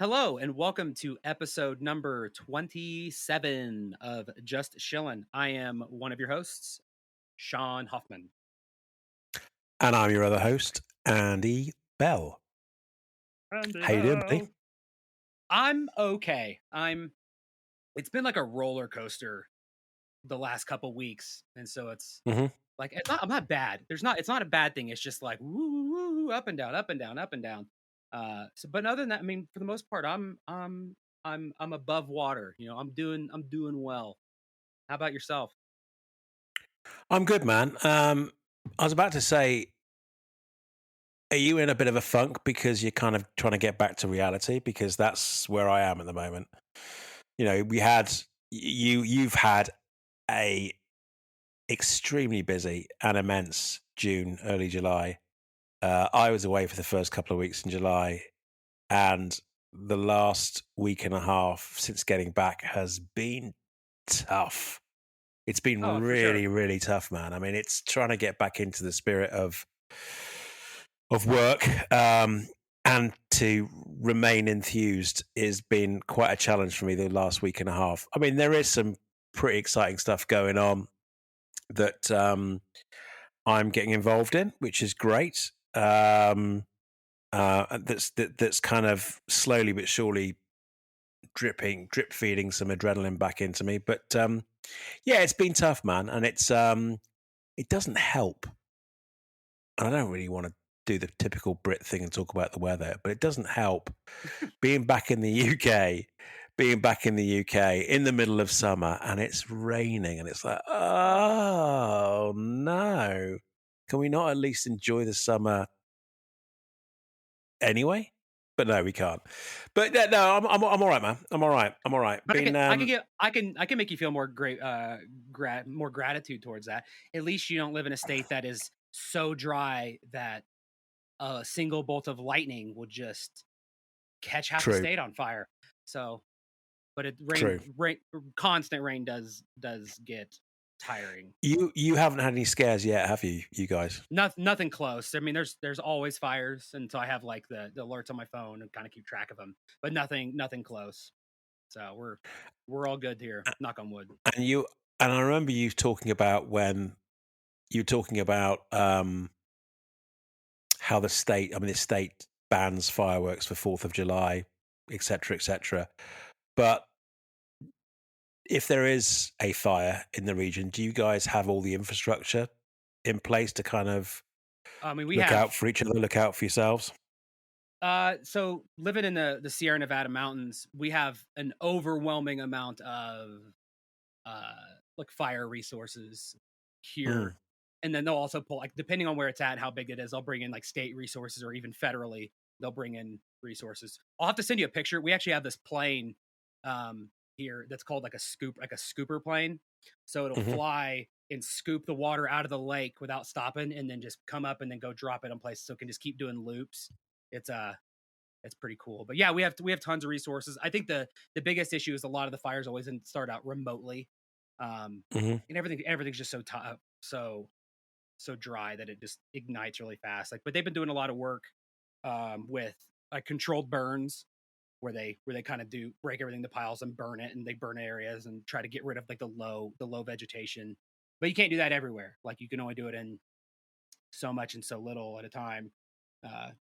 Hello and welcome to episode number 27 of Just Shillin'. I am one of your hosts, Sean Hoffman. And I'm your other host, Andy Bell. Andy How you doing, buddy? Bell. I'm okay. It's been like a roller coaster the last couple weeks. And so it's hmm like I'm not bad. It's not a bad thing. It's just like woo, woo, woo, up and down, up and down, up and down. But other than that, I mean, for the most part, I'm above water. I'm doing well. How about yourself? I'm good, man. I was about to say, are you in a bit of a funk because you're kind of trying to get back to reality? Because that's where I am at the moment. We had you've had a extremely busy and immense June, early July. I was away for the first couple of weeks in July, and the last week and a half since getting back has been tough. It's been Oh, for sure. really, really tough, man. I mean, it's trying to get back into the spirit of work, and to remain enthused has been quite a challenge for me the last week and a half. I mean, there is some pretty exciting stuff going on that I'm getting involved in, which is great. That's kind of slowly but surely drip feeding some adrenaline back into me. But yeah, it's been tough, man, and it doesn't help. And I don't really want to do the typical Brit thing and talk about the weather, but it doesn't help being back in the UK, in the middle of summer, and it's raining, and it's like, oh no, can we not at least enjoy the summer anyway? But no, we can't. But no, I'm all right, man. I'm all right. I'm all right. But Been I can make you feel more more gratitude towards that. At least you don't live in a state that is so dry that a single bolt of lightning will just catch half the true, state on fire. So, but true. constant rain does get tiring. You haven't had any scares yet, have you? You guys? Nothing close. I mean, there's always fires, and so I have like the alerts on my phone and kind of keep track of them. But nothing close. So we're all good here. Knock on wood. And I remember you talking about when you were talking about how the state bans fireworks for 4th of July, etc., etc. But if there is a fire in the region, do you guys have all the infrastructure in place to kind of I mean, we look have out for each other, look out for yourselves? so living in the Sierra Nevada mountains, we have an overwhelming amount of uh like fire resources Mm, here. And then they'll also pull, like, depending on where it's at, how big it is, they'll bring in like state resources, or even federally they'll bring in resources. I'll have to send you a picture. We actually have this plane here that's called like a scooper plane. So it'll hmm fly and scoop the water out of the lake without stopping, and then just come up and then go drop it in places, so it can just keep doing loops. It's pretty cool. But yeah, we have tons of resources. I think the biggest issue is a lot of the fires always start out remotely. hmm And everything's just so tough, so dry that it just ignites really fast. Like, but they've been doing a lot of work with like controlled burns, where they kind of do break everything to piles and burn it, and they burn areas and try to get rid of like the low vegetation. But you can't do that everywhere. Like, you can only do it in so much and so little at a time,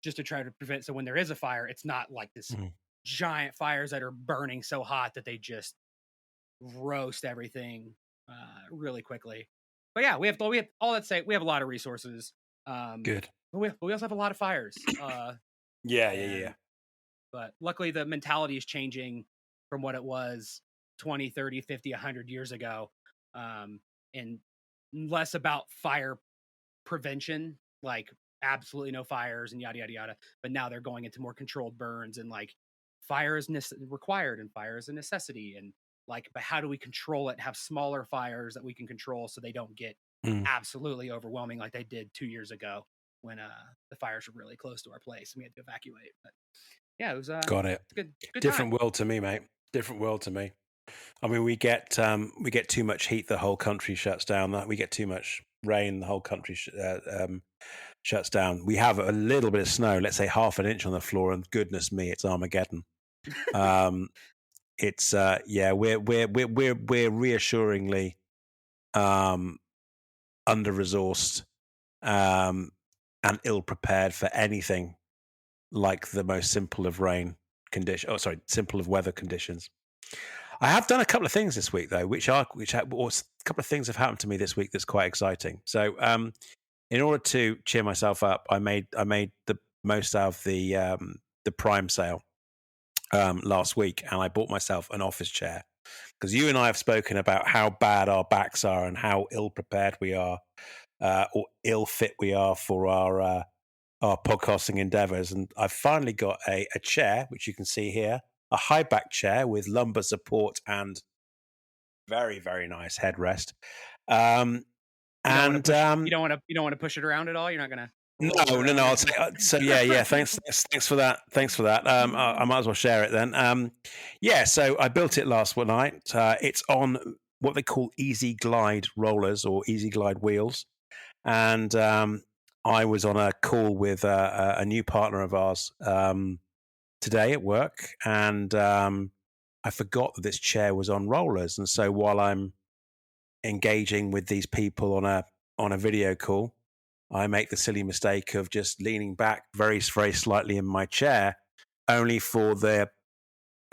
just to try to prevent. So when there is a fire, it's not like this hmm giant fires that are burning so hot that they just roast everything really quickly. But yeah, we have all that to say. We have a lot of resources, um, Good. but we also have a lot of fires. Yeah, yeah, yeah. And But luckily, the mentality is changing from what it was 20, 30, 50, 100 years ago, and less about fire prevention, like absolutely no fires and yada yada yada. But now they're going into more controlled burns, and like fire is required and fire is a necessity, and like, but how do we control it? Have smaller fires that we can control so they don't get Mm, absolutely overwhelming like they did 2 years ago when the fires were really close to our place and we had to evacuate. But yeah, it was got it. it's a good Different time. world to me, mate. Different world to me. I mean, we get too much heat, the whole country shuts down. That we get too much rain, the whole country shuts down. We have a little bit of snow, let's say half an inch on the floor, and goodness me, it's Armageddon. Um, it's yeah, we're reassuringly um, under resourced um, and ill prepared for anything like the most simple of rain condition. Oh, sorry, simple of weather conditions. I have done a couple of things this week though, or a couple of things have happened to me this week that's quite exciting. So, in order to cheer myself up, I made the most out of the Prime sale last week, and I bought myself an office chair because you and I have spoken about how bad our backs are and how ill prepared we are or ill fit we are for our podcasting endeavors. And I've finally got a chair, which you can see here, a high back chair with lumbar support and very, very nice headrest. Um, You don't want to and push. You don't want to push it around at all. You're not gonna roll it no, no, around no. or I'll anything. say, so yeah. Thanks for that. Thanks for that. I might as well share it then. Yeah. So I built it last night. It's on what they call Easy Glide rollers or Easy Glide wheels, and I was on a call with a new partner of ours today at work, and I forgot that this chair was on rollers, and so while I'm engaging with these people on a video call, I make the silly mistake of just leaning back very, very slightly in my chair, only for the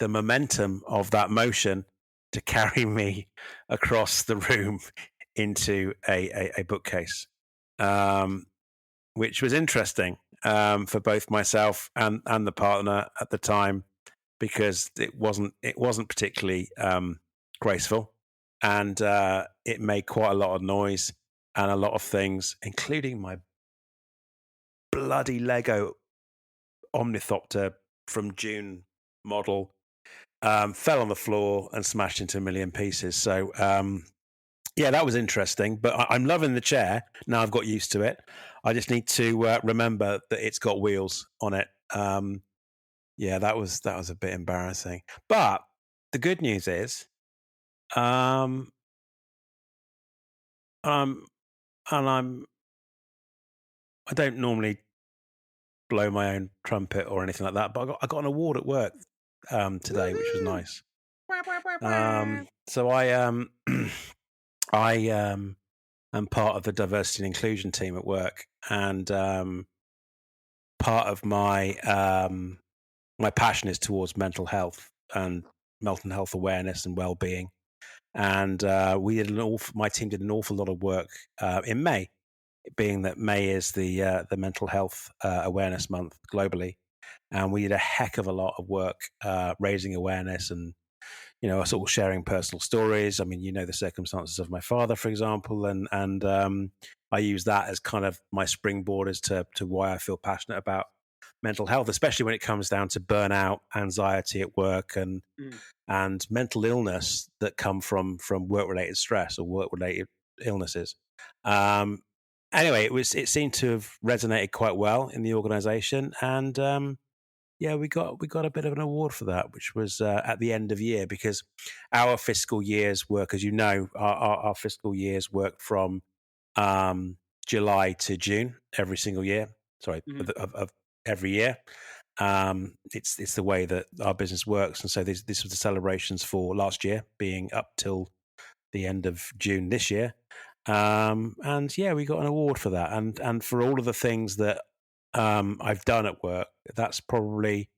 momentum of that motion to carry me across the room into a bookcase, um, which was interesting for both myself and the partner at the time because it wasn't particularly graceful, and it made quite a lot of noise and a lot of things, including my bloody Lego Omnithopter from June model, fell on the floor and smashed into a million pieces. So yeah, that was interesting. But I'm loving the chair now. I've got used to it. I just need to remember that it's got wheels on it. Yeah, that was a bit embarrassing. But the good news is, um, um, and I don't normally blow my own trumpet or anything like that, but I got an award at work today, which was Woohoo! nice. Wah, wah, wah, wah. So I I am part of the diversity and inclusion team at work, and part of my passion is towards mental health and mental health awareness and well-being. And my team did an awful lot of work in May, being that May is the mental health awareness month globally, and we did a heck of a lot of work raising awareness and sort of sharing personal stories. I mean, the circumstances of my father, for example, and I use that as kind of my springboard as to why I feel passionate about mental health, especially when it comes down to burnout, anxiety at work, Mm. and mental illness that come from work related stress or work related illnesses. Um, anyway, it seemed to have resonated quite well in the organisation, and yeah, we got a bit of an award for that, which was at the end of year, because our fiscal years work, as you know, our fiscal years work from July to June every single year. Sorry, Mhm. of every year. It's the way that our business works, and so this was the celebrations for last year, being up till the end of June this year. And yeah, we got an award for that, and for all of the things that I've done at work, that's probably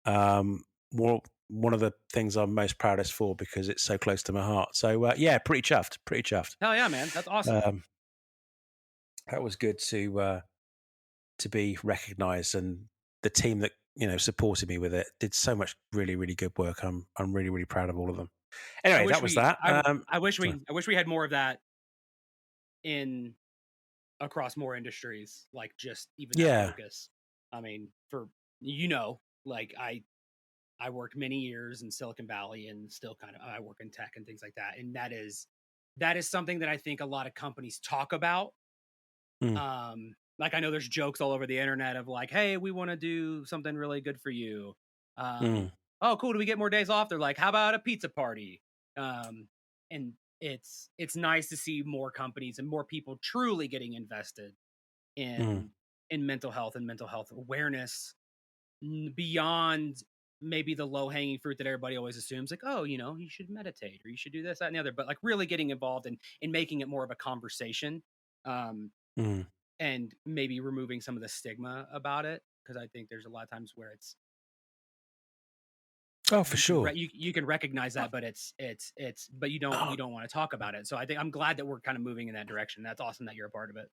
um, one of the things I'm most proudest for because it's so close to my heart. So yeah, pretty chuffed, pretty chuffed. Hell yeah, man. That's awesome. Um, that was good to be recognised, and the team that supported me with it did so much really really good work. I'm really really proud of all of them. I Anyway, wish that was we that. Sorry. I wish we had more of that in across more industries, like just even that Yeah. focus. I mean, for like I worked many years in Silicon Valley and still kind of I work in tech and things like that. And that is something that I think a lot of companies talk about. Mm, Like I know there's jokes all over the internet of like, hey, we want to do something really good for you. mm, Oh, cool. Do we get more days off? They're like, how about a pizza party? And it's nice to see more companies and more people truly getting invested mm, in mental health and mental health awareness beyond maybe the low hanging fruit that everybody always assumes, like, oh, you should meditate or you should do this, that, and the other. But like really getting involved in making it more of a conversation, um, Mm. and maybe removing some of the stigma about it. Because I think there's a lot of times where it's Oh, for sure. you can recognize that, but but you Oh, don't want to talk about it. So I think I'm glad that we're kind of moving in that direction. That's awesome that you're a part of it.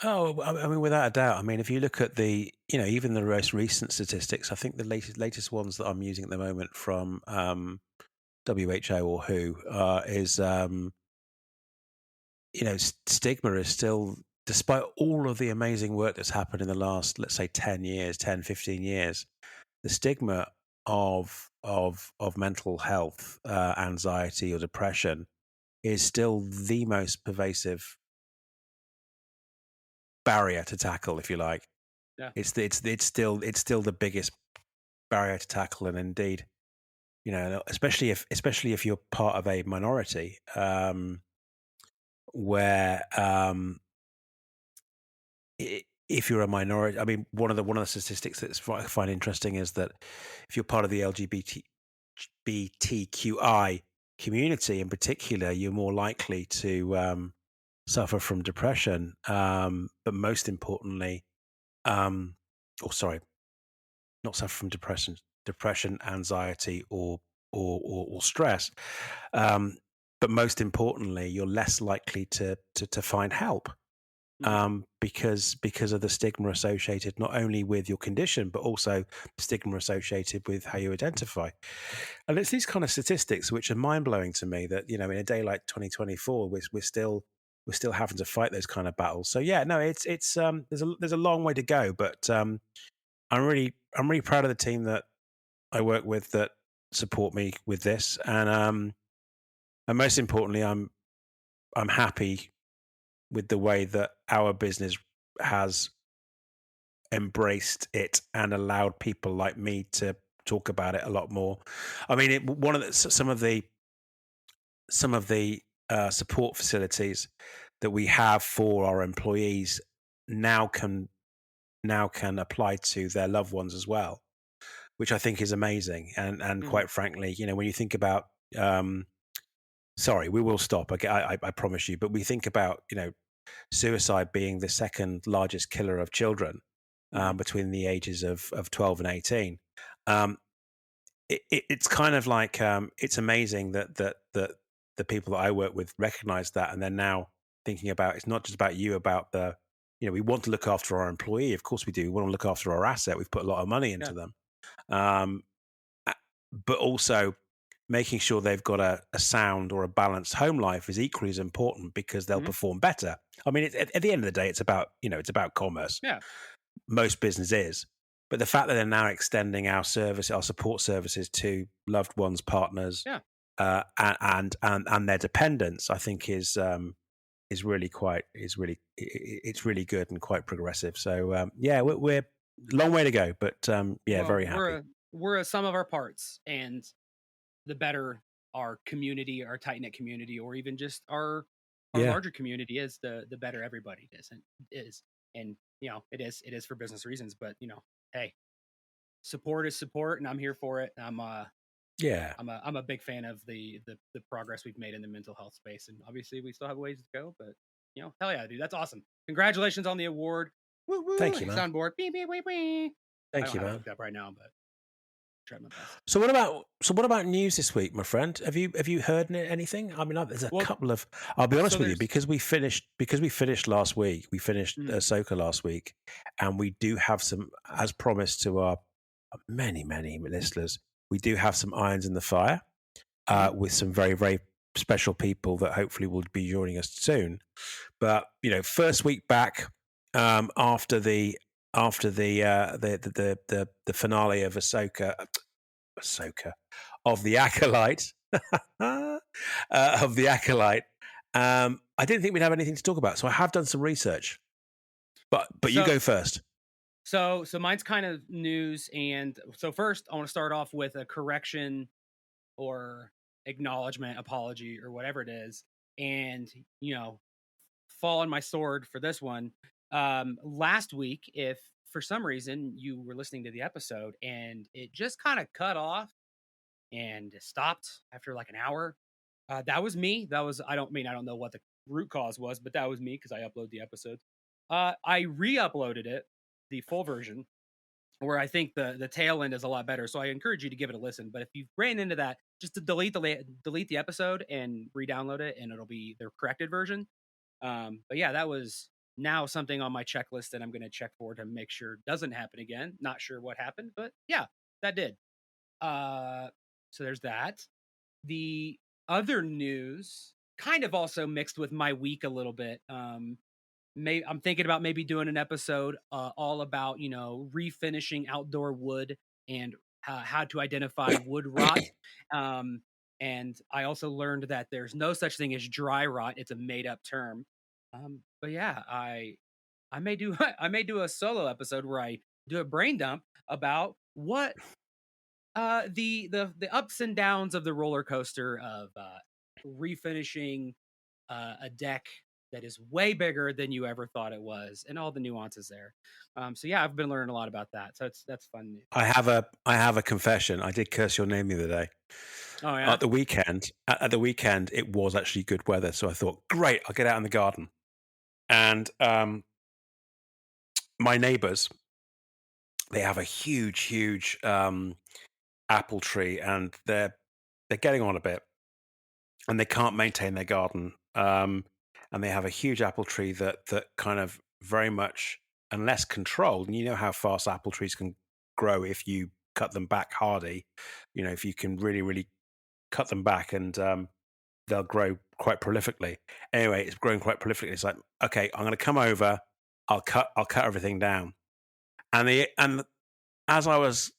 oh, I mean, without a doubt. I mean, if you look at even the most recent statistics, I think the latest ones that I'm using at the moment from WHO or WHO is stigma is still, despite all of the amazing work that's happened in the last, let's say, 10 years, 10, 15 years, the stigma of mental health, anxiety or depression is still the most pervasive barrier to tackle, if you like. Yeah. It's still the biggest barrier to tackle, and indeed, especially if you're part of a minority, where if you're a minority, I mean, one of the statistics I find interesting is that if you're part of the LGBTQI community in particular, you're more likely to suffer from depression. But most importantly, or sorry, not suffer from depression, anxiety, or stress. Um, but most importantly, you're less likely to find help, Mhm. because of the stigma associated not only with your condition but also stigma associated with how you identify. And it's these kind of statistics which are mind blowing to me, that in a day like 2024, we're still having to fight those kind of battles. So yeah, no, it's there's a long way to go, but I'm really proud of the team that I work with that support me with this, and most importantly, I'm happy with the way that our business has embraced it and allowed people like me to talk about it a lot more. I mean, one of the, some of the support facilities that we have for our employees now can apply to their loved ones as well, which I think is amazing. And Mhm. quite frankly, when you think about, sorry, we will stop. I promise you. But we think about, suicide being the second largest killer of children, Mhm. between the ages of 12 and 18. Um, it's kind of like, it's amazing that the people that I work with recognize that, and they're now thinking about, it's not just about you, about we want to look after our employee. Of course we do. We want to look after our asset. We've put a lot of money Yeah. into them. Um, but also making sure they've got a sound or a balanced home life is equally as important, because they'll Mhm. perform better. I mean, at the end of the day, it's about commerce. Yeah. Most business is, but the fact that they're now extending our support services to loved ones, partners, Yeah. and their dependents, I think it's really good and quite progressive. So yeah, we're long way to go, but yeah, Well, very happy. we're a sum of our parts, and the better our community, our tight knit community, or even just our Yeah. larger community is, the better everybody is. And it is for business reasons, but hey, support is support, and I'm here for it. Yeah. I'm a big fan of the progress we've made in the mental health space, and obviously we still have ways to go, but hell yeah, dude, that's awesome. Congratulations on the award. Woo woo! Thank you, man. Soundboard. Beep beep beep beep. I Thank don't you, have it man. hooked up right now, but try my best. So what about news this week, my friend? Have you heard anything? I mean, there's a Well, couple of. I'll be honest so with you, there's because we finished last week. We finished mm, Ahsoka last week, and we do have some, as promised to our many many listeners, we do have some irons in the fire, mhm, with some very very special people that hopefully will be joining us soon. But first week back, after the finale of Ahsoka, of the Acolyte, of the Acolyte. I didn't think we'd have anything to talk about, so I have done some research. But you so go first. so mine's kind of news, and so first I want to start off with a correction or acknowledgement, apology, or whatever it is, and fall on my sword for this one. Last week, if for some reason you were listening to the episode and it just kind of cut off and stopped after like an hour. That was me. I don't know what the root cause was, but that was me because I upload the episodes. I re-uploaded it, the full version, where I think the tail end is a lot better. So I encourage you to give it a listen. But if you ran into that, just to delete the episode and re-download it, and it'll be the corrected version. But yeah, that was now something on my checklist that I'm going to check for to make sure it doesn't happen again. Not sure what happened, but yeah, that did. Uh, so there's that. The other news, kind of also mixed with my week a little bit. I'm thinking about maybe doing an episode all about refinishing outdoor wood and how to identify wood rot. And I also learned that there's no such thing as dry rot; it's a made up term. But yeah, I may do I may do a solo episode where I do a brain dump about what the ups and downs of the roller coaster of refinishing a deck that is way bigger than you ever thought it was, and all the nuances there. So yeah, I've been learning a lot about that. So that's fun. I have a confession. I did curse your name the other day. Oh yeah, At the weekend, it was actually good weather, so I thought, great, I'll get out in the garden. And my neighbours, they have a huge apple tree, and they're getting on a bit, and they can't maintain their garden. And they have a huge apple tree that kind of very much, unless controlled, and you know how fast apple trees can grow if you cut them back hardy. If you can really cut them back, and they'll grow quite prolifically. Anyway, it's growing quite prolifically. It's like, okay, I'm going to come over. I'll cut everything down. And as I was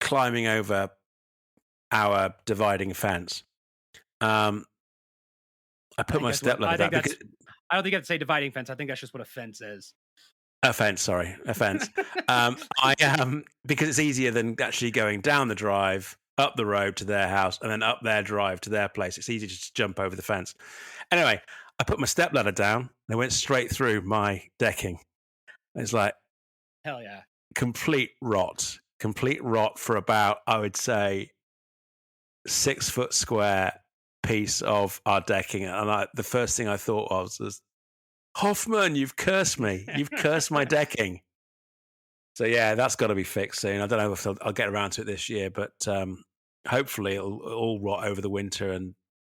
climbing over our dividing fence, I put my stepladder down. I don't think I have to say dividing fence. I think that's just what a fence is. A fence. Because it's easier than actually going down the drive, up the road to their house, and then up their drive to their place. It's easy to just jump over the fence. Anyway, I put my stepladder down and it went straight through my decking. It's like, hell yeah, complete rot for about, I would say, 6 foot square piece of our decking. And the first thing I thought was, Hoffman, you've cursed me. You've cursed my decking. So yeah, that's got to be fixed soon. I don't know if I'll get around to it this year, but hopefully it'll all rot over the winter, and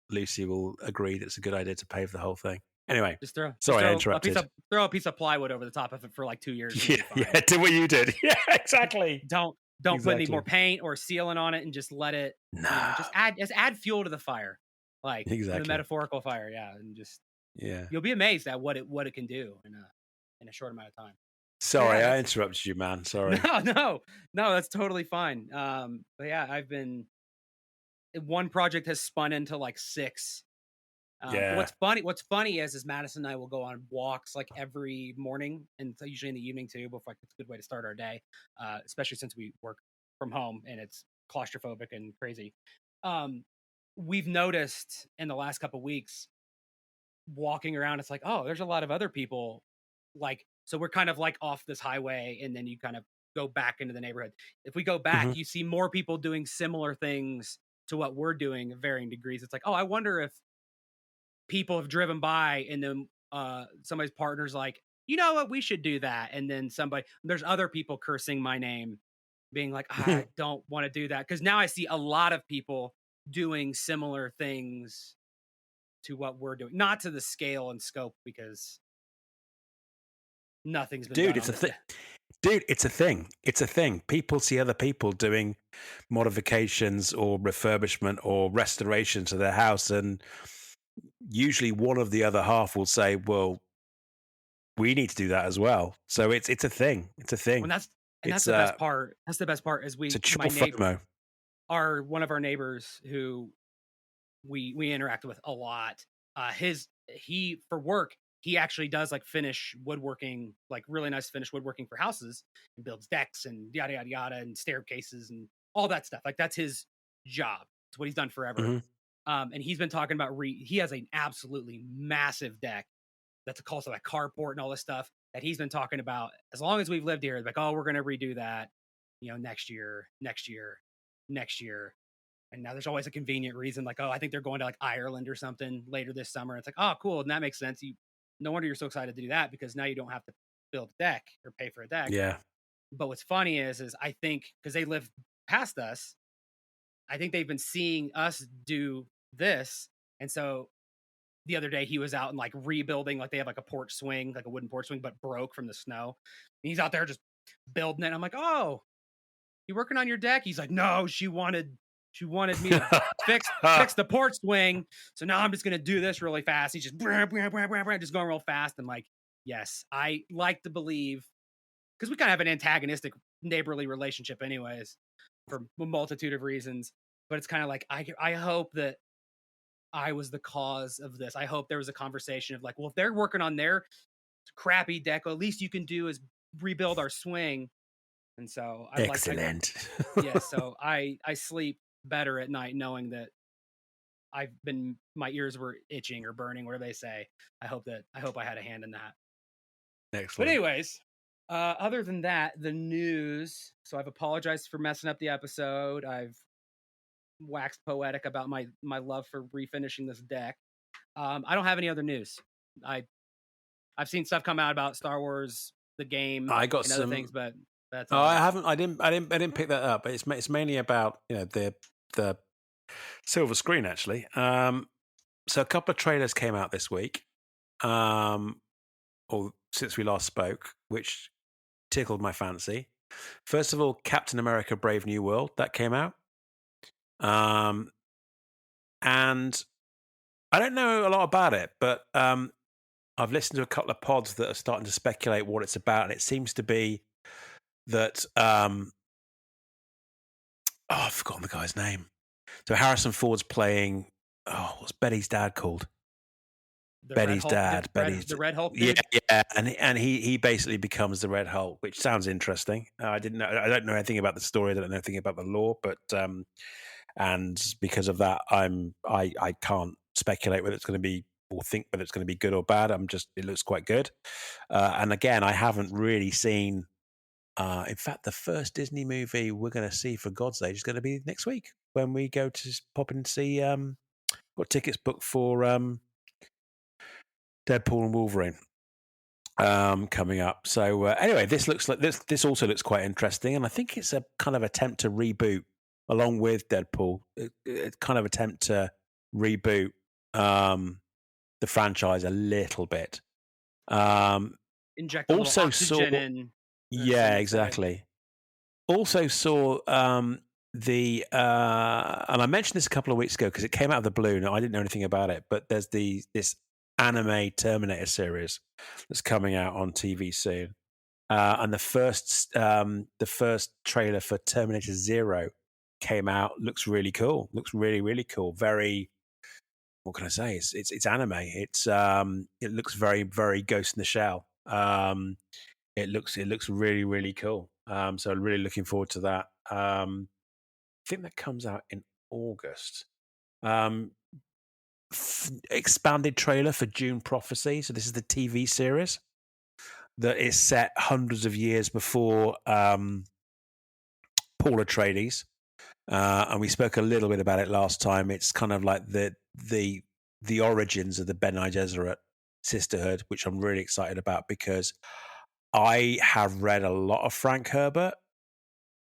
Lucy will agree that it's a good idea to pave the whole thing. Anyway, I interrupted. Throw a piece of plywood over the top of it for like 2 years. Yeah, do what you did. Yeah, exactly. Don't put any more paint or sealant on it, and just let it. No. Just add fuel to the fire, like the metaphorical fire. Yeah, and just you'll be amazed at what it can do in a short amount of time. Sorry, I interrupted you, man. Sorry. No, that's totally fine. But yeah, one project has spun into like 6. What's funny is Madison and I will go on walks like every morning, and usually in the evening too. But it's a good way to start our day, especially since we work from home and it's claustrophobic and crazy. We've noticed in the last couple of weeks walking around, it's like, oh, there's a lot of other people. Like, so we're kind of like off this highway, and then you kind of go back into the neighborhood. If we go back, you see more people doing similar things to what we're doing at varying degrees. It's like, oh, I wonder if people have driven by and then somebody's partner's like, you know what, we should do that. And then there's other people cursing my name, being like, I don't want to do that. Because now I see a lot of people doing similar things to what we're doing, not to the scale and scope, because nothing's been done. Dude, it's a thing. It's a thing. People see other people doing modifications or refurbishment or restoration to their house, and usually one of the other half will say, well, we need to do that as well. So it's a thing. It's a thing. That's the best part. That's the best part is one of our neighbors who we interact with a lot. He for work, he actually does like finish woodworking, like really nice finished woodworking for houses, and builds decks and yada yada yada and staircases and all that stuff. Like that's his job. It's what he's done forever. And he's been talking about he has an absolutely massive deck that's also a carport and all this stuff. that he's been talking about as long as we've lived here. Like, oh, we're going to redo that, next year, next year, next year. And now there's always a convenient reason, like, oh, I think they're going to like Ireland or something later this summer. It's like, oh, cool, and that makes sense. No wonder you're so excited to do that, because now you don't have to build a deck or pay for a deck. Yeah. But what's funny is I think because they live past us, I think they've been seeing us do this, and so the other day he was out and like rebuilding, like they have like a porch swing, like a wooden porch swing, but broke from the snow. And he's out there just building it. I'm like, oh, you working on your deck? He's like, no, she wanted me to fix the porch swing. So now I'm just gonna do this really fast. He's just just going real fast. And like, yes, I like to believe, because we kind of have an antagonistic neighborly relationship anyways, for a multitude of reasons. But it's kind of like, I hope that I was the cause of this. I hope there was a conversation of like, well, if they're working on their crappy deck, well, at least you can do is rebuild our swing. And so I'd excellent. Yeah, so I sleep better at night knowing that my ears were itching or burning, whatever they say. I hope I had a hand in that. Excellent. But anyways, other than that, the news. So I've apologized for messing up the episode. I've waxed poetic about my love for refinishing this deck. I don't have any other news. I've seen stuff come out about Star Wars, the game, I got and some other things, but that's all. I didn't pick that up. It's mainly about the silver screen actually. So a couple of trailers came out this week, or since we last spoke, which tickled my fancy. First of all, Captain America: Brave New World that came out, and I don't know a lot about it, but I've listened to a couple of pods that are starting to speculate what it's about, and it seems to be that I've forgotten the guy's name. So Harrison Ford's playing. Oh, what's Betty's dad called? Betty's dad. The Red Hulk dude? Yeah, and he basically becomes the Red Hulk, which sounds interesting. I don't know anything about the story. I don't know anything about the lore, but and because of that, I can't speculate whether it's going to be or think whether it's going to be good or bad. It looks quite good. And again, I haven't really seen. In fact, the first Disney movie we're going to see for God's Age is going to be next week when we go to pop in and see. Got tickets booked for Deadpool and Wolverine coming up. So anyway, this looks like this also looks quite interesting, and I think it's a kind of attempt to reboot along with Deadpool. It's kind of attempt to reboot the franchise a little bit. Inject a little oxygen in. Yeah, exactly. Also saw and I mentioned this a couple of weeks ago because it came out of the blue and I didn't know anything about it, but there's this anime Terminator series that's coming out on TV soon. And the first trailer for Terminator Zero came out. Looks really cool. Looks really, really cool. Very, what can I say? It's anime. It looks very, very Ghost in the Shell. It looks really, really cool. So I'm really looking forward to that. I think that comes out in August. Expanded trailer for Dune Prophecy. So this is the TV series that is set hundreds of years before Paul Atreides. And we spoke a little bit about it last time. It's kind of like the origins of the Bene Gesserit sisterhood, which I'm really excited about because I have read a lot of Frank Herbert.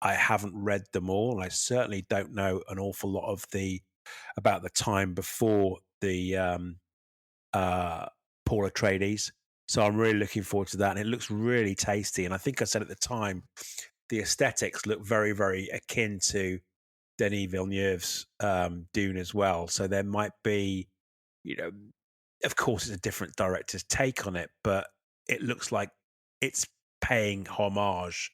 I haven't read them all, and I certainly don't know an awful lot about the time before the Paul Atreides. So I'm really looking forward to that, and it looks really tasty. And I think I said at the time, the aesthetics look very, very akin to Denis Villeneuve's Dune as well. So there might be, of course, it's a different director's take on it, but it looks like it's paying homage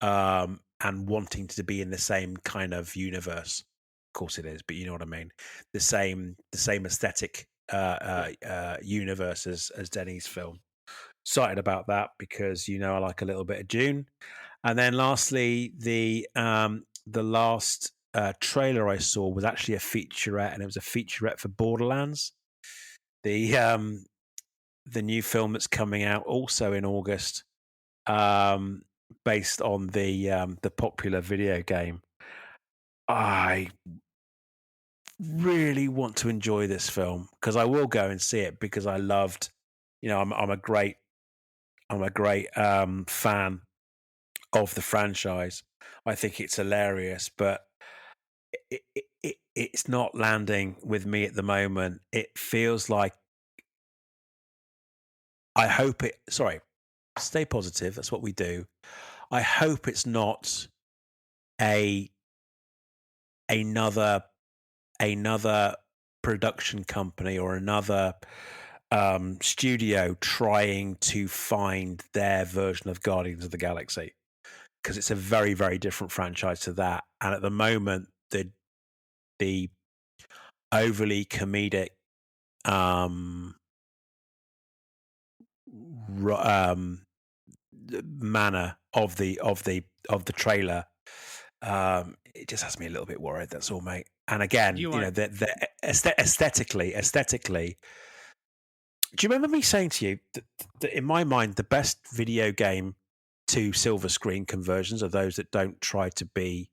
and wanting to be in the same kind of universe. Of course it is, but you know what I mean. The same aesthetic universe as Denis' film. Excited about that because I like a little bit of Dune. And then lastly, the last trailer I saw was actually a featurette, and it was a featurette for Borderlands. The the new film that's coming out also in August, based on the popular video game. I really want to enjoy this film because I will go and see it because I loved, I'm a great fan of the franchise. I think it's hilarious, but it's not landing with me at the moment. It feels like I hope it. Sorry, stay positive. That's what we do. I hope it's not a another another production company or another studio trying to find their version of Guardians of the Galaxy, because it's a very, very different franchise to that. And at the moment, the overly comedic um, manner of the trailer, it just has me a little bit worried. That's all, mate. And Do again, you want? aesthetically, do you remember me saying to you that in my mind, the best video game to silver screen conversions are those that don't try to be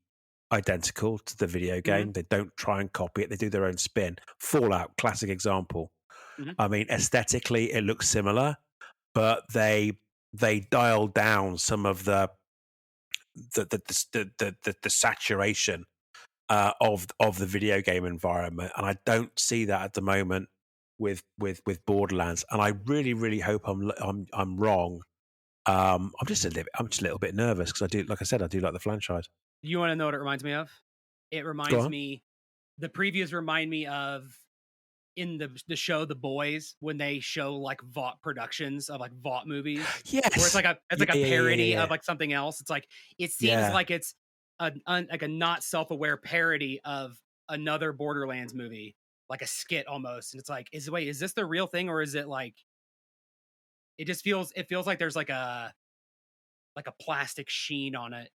identical to the video Hmm. game. They don't try and copy it. They do their own spin. Fallout, classic example. Hmm. I mean, aesthetically, it looks similar, but they dial down some of the saturation of the video game environment, and I don't see that at the moment with Borderlands. And I really, really hope I'm wrong. I'm just a little bit nervous because I do, like I said, I do like the franchise. You want to know what it reminds me of? It Go reminds on. me. The previews remind me of in the show The Boys when they show like Vought productions of like Vought movies where Yes. it's Yeah, like a yeah, yeah, yeah, parody of yeah. like something else. It's like it seems Yeah. like it's like a not self-aware parody of another Borderlands movie, like a skit almost. And it's like, is this the real thing, or is it like it feels like there's like a plastic sheen on it.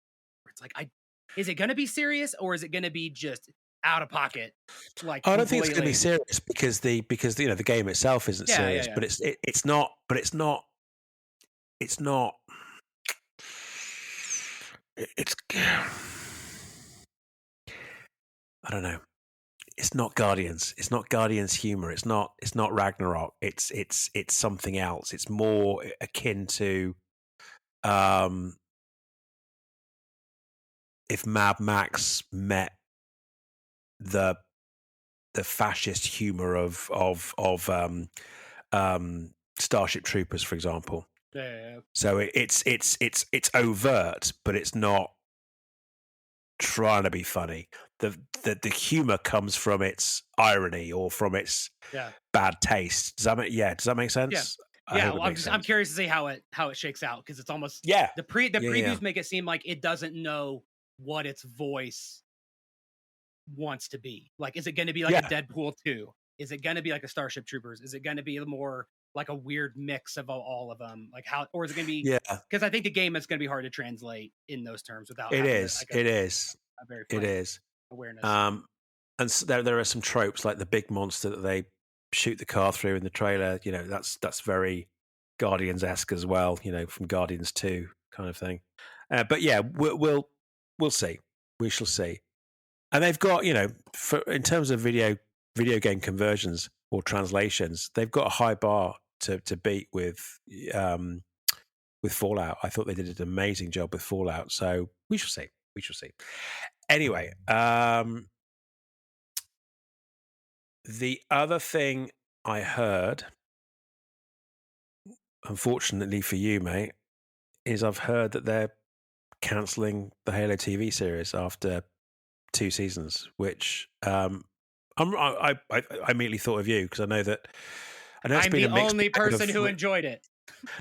It's like is it gonna be serious or is it gonna be just out of pocket? Like I don't think it's going to be completely. serious because the game itself isn't Yeah, yeah, serious, yeah. but it's not. But it's not. It's I don't know. It's not Guardians. It's not Guardians humor. It's not Ragnarok. It's something else. It's more akin to um if Mad Max met the fascist humor of Starship Troopers, for example. Yeah, yeah, yeah. So it's overt, but it's not trying to be funny. The humor comes from its irony or from its Yeah. bad taste. Does that make Yeah. sense? I Yeah, hope well, it makes I'm sense. curious to see how it shakes out because it's almost Yeah. the Yeah, yeah. previews make it seem like it doesn't know what its voice wants to be. Like, is it going to be like a Yeah. Deadpool 2? Is it going to be like a Starship Troopers? Is it going to be more like a weird mix of all of them? Like how, or is it going to be? Yeah. Because I think the game is going to be hard to translate in those terms without It having is. like It is. a very It fine is. awareness. And there are some tropes like the big monster that they shoot the car through in the trailer. That's very Guardians-esque as well. From Guardians 2 kind of thing. But yeah, we'll see. We shall see. And they've got in terms of video game conversions or translations, they've got a high bar to beat with Fallout. I thought they did an amazing job with Fallout. So we shall see. We shall see. Anyway, the other thing I heard, unfortunately for you, mate, is I've heard that they're cancelling the Halo TV series after 2 seasons, which I immediately thought of you because I know it's I'm been the a mixed only bag person of. who enjoyed it.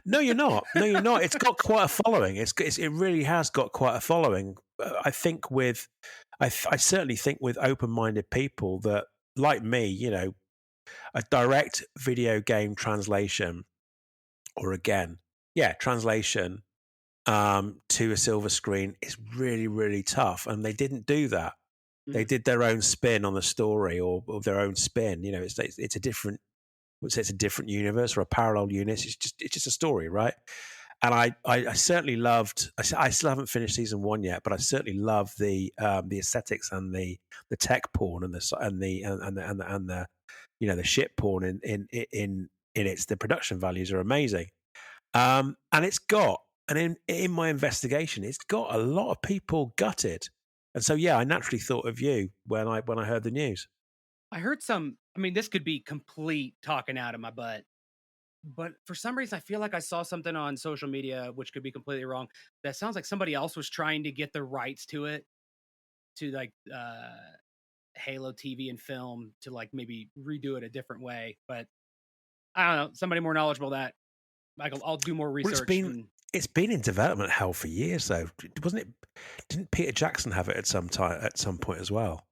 No, you're not. No, you're not. It's got quite a following. It really has got quite a following. I think I certainly think with open-minded people that, like me, a direct video game translation, or again, translation to a silver screen is really, really tough, and they didn't do that. They Mhm. did their own spin on the story, or their own spin. It's a different would say it's a different universe or a parallel universe. It's just a story, right? And I certainly loved. I still haven't finished season 1 yet, but I certainly love the aesthetics and the tech porn and the the ship porn in its the production values are amazing. And it's got and in my investigation, it's got a lot of people gutted. And so yeah, I naturally thought of you when I heard the news. I heard some. I mean, this could be complete talking out of my butt, but for some reason, I feel like I saw something on social media, which could be completely wrong. That sounds like somebody else was trying to get the rights to it, to like Halo TV and film, to like maybe redo it a different way. But I don't know. Somebody more knowledgeable than that. Michael, I'll do more Well, research. And it's been in development hell for years, though, wasn't it? Didn't Peter Jackson have it at some point as well?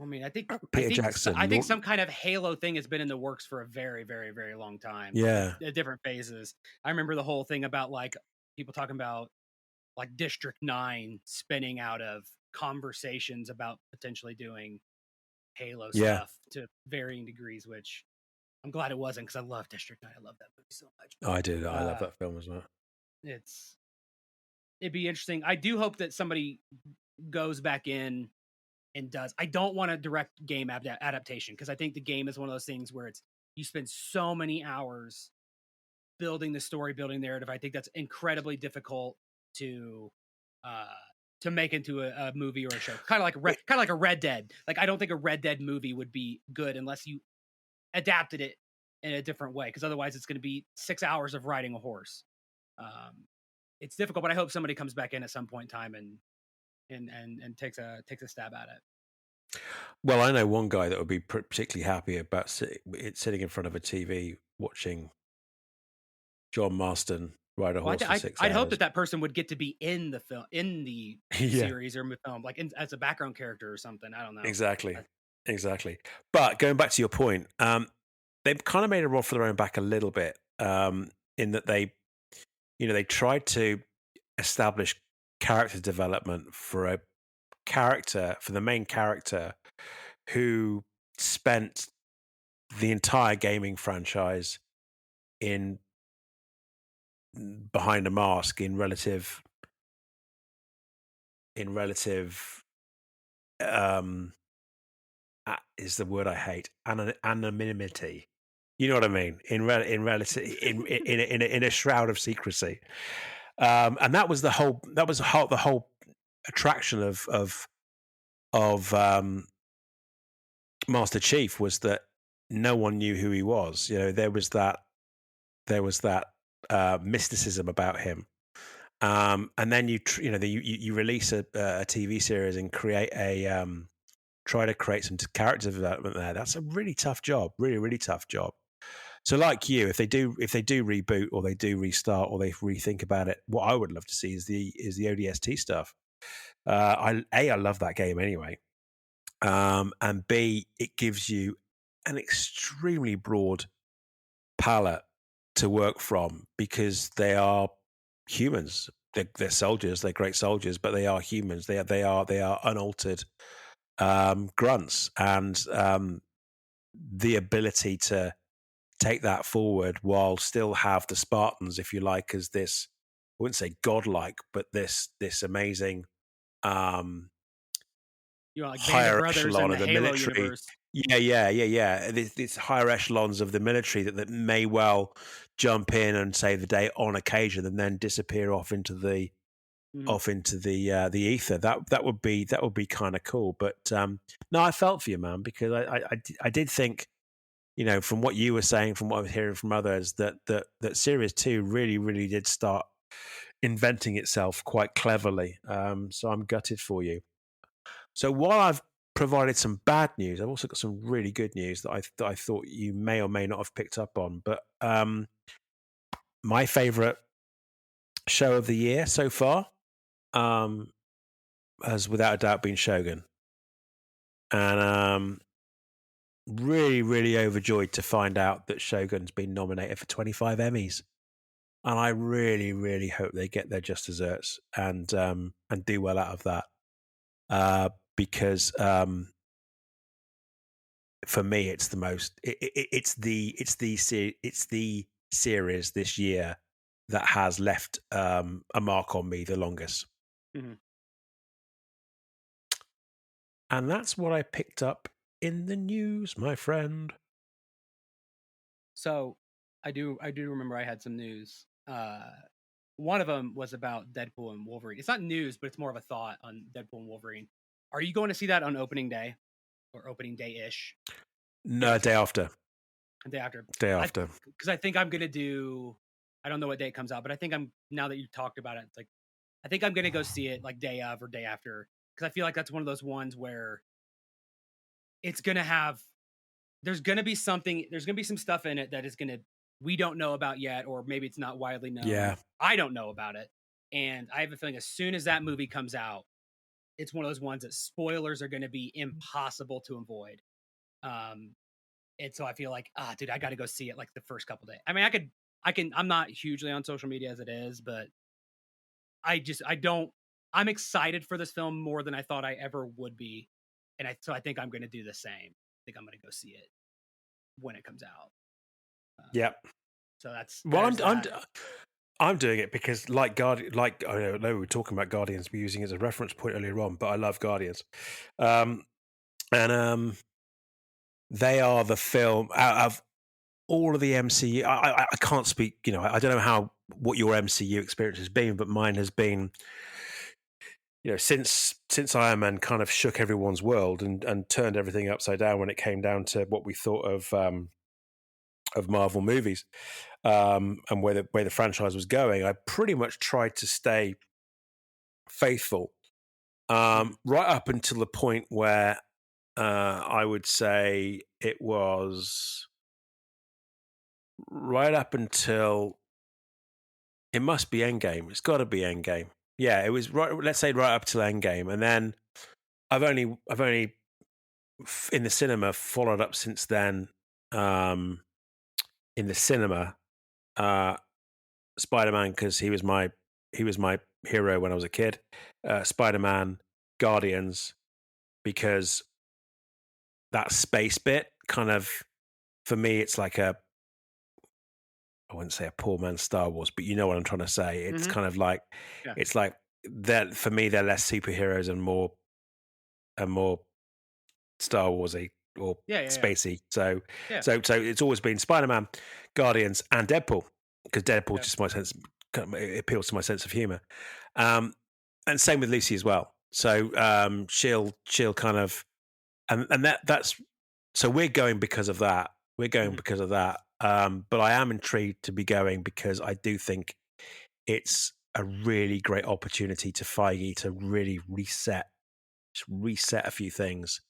I mean, Peter Jackson, I think some kind of Halo thing has been in the works for a very, very, very long time. yeah, At different phases. I remember the whole thing about like people talking about like District 9 spinning out of conversations about potentially doing Halo yeah. stuff to varying degrees, which I'm glad it wasn't because I love District 9. I love that movie so much. I do. I love Uh, that film as well. it'd be interesting. I do hope that somebody goes back in and does. I don't want a direct game adaptation because I think the game is one of those things where it's you spend so many hours building the story, building the narrative. I think that's incredibly difficult to uh to make into a movie or a show. Kind of like a Red Dead. Like I don't think a Red Dead movie would be good unless you adapted it in a different way, because otherwise it's going to be 6 hours of riding a horse. It's difficult, but I hope somebody comes back in at some point in time and takes a stab at it. Well, I know one guy that would be particularly happy about sitting in front of a TV watching John Marston ride a Well, horse for 6 I'd hope hours. that that person would get to be in the film, in the Yeah, series or film, like as a background character or something. I don't know. exactly, exactly. But going back to your point, they've kind of made a rod for their own back a little bit, in that they tried to establish character development for the main character who spent the entire gaming franchise in behind a mask in relative is the word I hate, anonymity. You know what I mean? In relative in a shroud of secrecy. And the whole attraction of Master Chief was that no one knew who he was. There was that mysticism about him. And then you release a TV series and try to create some character development there. That's a really tough job, really, really tough job. So, like you, if they do reboot or they do restart or they rethink about it, what I would love to see is the ODST stuff. I love that game anyway, and B, it gives you an extremely broad palette to work from because they are humans. They're soldiers. They're great soldiers, but they are humans. They are unaltered grunts, and the ability to take that forward while still have the Spartans, if you like, as this, I wouldn't say godlike, but this amazing Like Band of higher Brothers in echelon the of the Halo military. universe. Yeah. These higher echelons of the military that may well jump in and save the day on occasion and then disappear off into the Mhm. the ether. That would be kind of cool. But no, I felt for you, man, because I did think, from what you were saying, from what I was hearing from others, that Series 2 really, really did start inventing itself quite cleverly. So I'm gutted for you. So while I've provided some bad news, I've also got some really good news that I thought you may or may not have picked up on. But my favorite show of the year so far has without a doubt been Shogun. And really, really overjoyed to find out that Shogun's been nominated for 25 Emmys. And I really, really hope they get their just desserts and do well out of that. Because for me, it's the most. It's the series this year that has left a mark on me the longest, Mhm. and that's what I picked up in the news, my friend. So I do remember I had some news. One of them was about Deadpool and Wolverine. It's not news, but it's more of a thought on Deadpool and Wolverine. Are you going to see that on opening day or opening day ish? No, Guaranteed. day after, The day after. day I after. because I think I'm gonna do. I don't know what day it comes out, but I think I'm now that you talked about it. It's like I think I'm gonna go see it like day of or day after because I feel like that's one of those ones where it's gonna have. There's gonna be something. There's gonna be some stuff in it that is gonna we don't know about yet, or maybe it's not widely known. Yeah, I don't know about it, and I have a feeling as soon as that movie comes out, it's one of those ones that spoilers are going to be impossible to avoid. Um, and so I feel like, dude, I got to go see it like the first couple days. I mean, I'm not hugely on social media as it is, but I don't, I'm excited for this film more than I thought I ever would be. So I think I'm going to do the same. I think I'm going to go see it when it comes out. yeah. So that's, Well, there's that. I'm doing it because, like I know we were talking about Guardians, we're using it as a reference point earlier on, but I love Guardians, um, and they are the film out of all of the MCU. I can't speak, I don't know what your MCU experience has been, but mine has been, since Iron Man kind of shook everyone's world and turned everything upside down when it came down to what we thought of Marvel movies, and where the franchise was going. I pretty much tried to stay faithful, Mhm. right up until the point where I would say it was right up until it must be Endgame. It's got to be Endgame. Yeah, it was right. Let's say right up till Endgame, and then I've only in the cinema followed up since then. Um, in the cinema, uh, Spider Man, because he was my hero when I was a kid. Spider Man, Guardians, because that space bit kind of for me, it's like I wouldn't say a poor man's Star Wars, but you know what I'm trying to say. It's Mhm. kind of like Yeah. it's like that for me. They're less superheroes and more Star Warsy or Yeah. Yeah. Yeah. spacey. So Yeah. so so it's always been Spider Man, Guardians, and Deadpool because Deadpool Yeah. just my sense it appeals to my sense of humor. Um, and same with Lucy as well. So she'll kind of and that's so we're going because of that. We're going Mhm. because of that. But I am intrigued to be going because I do think it's a really great opportunity to Feige to really reset a few things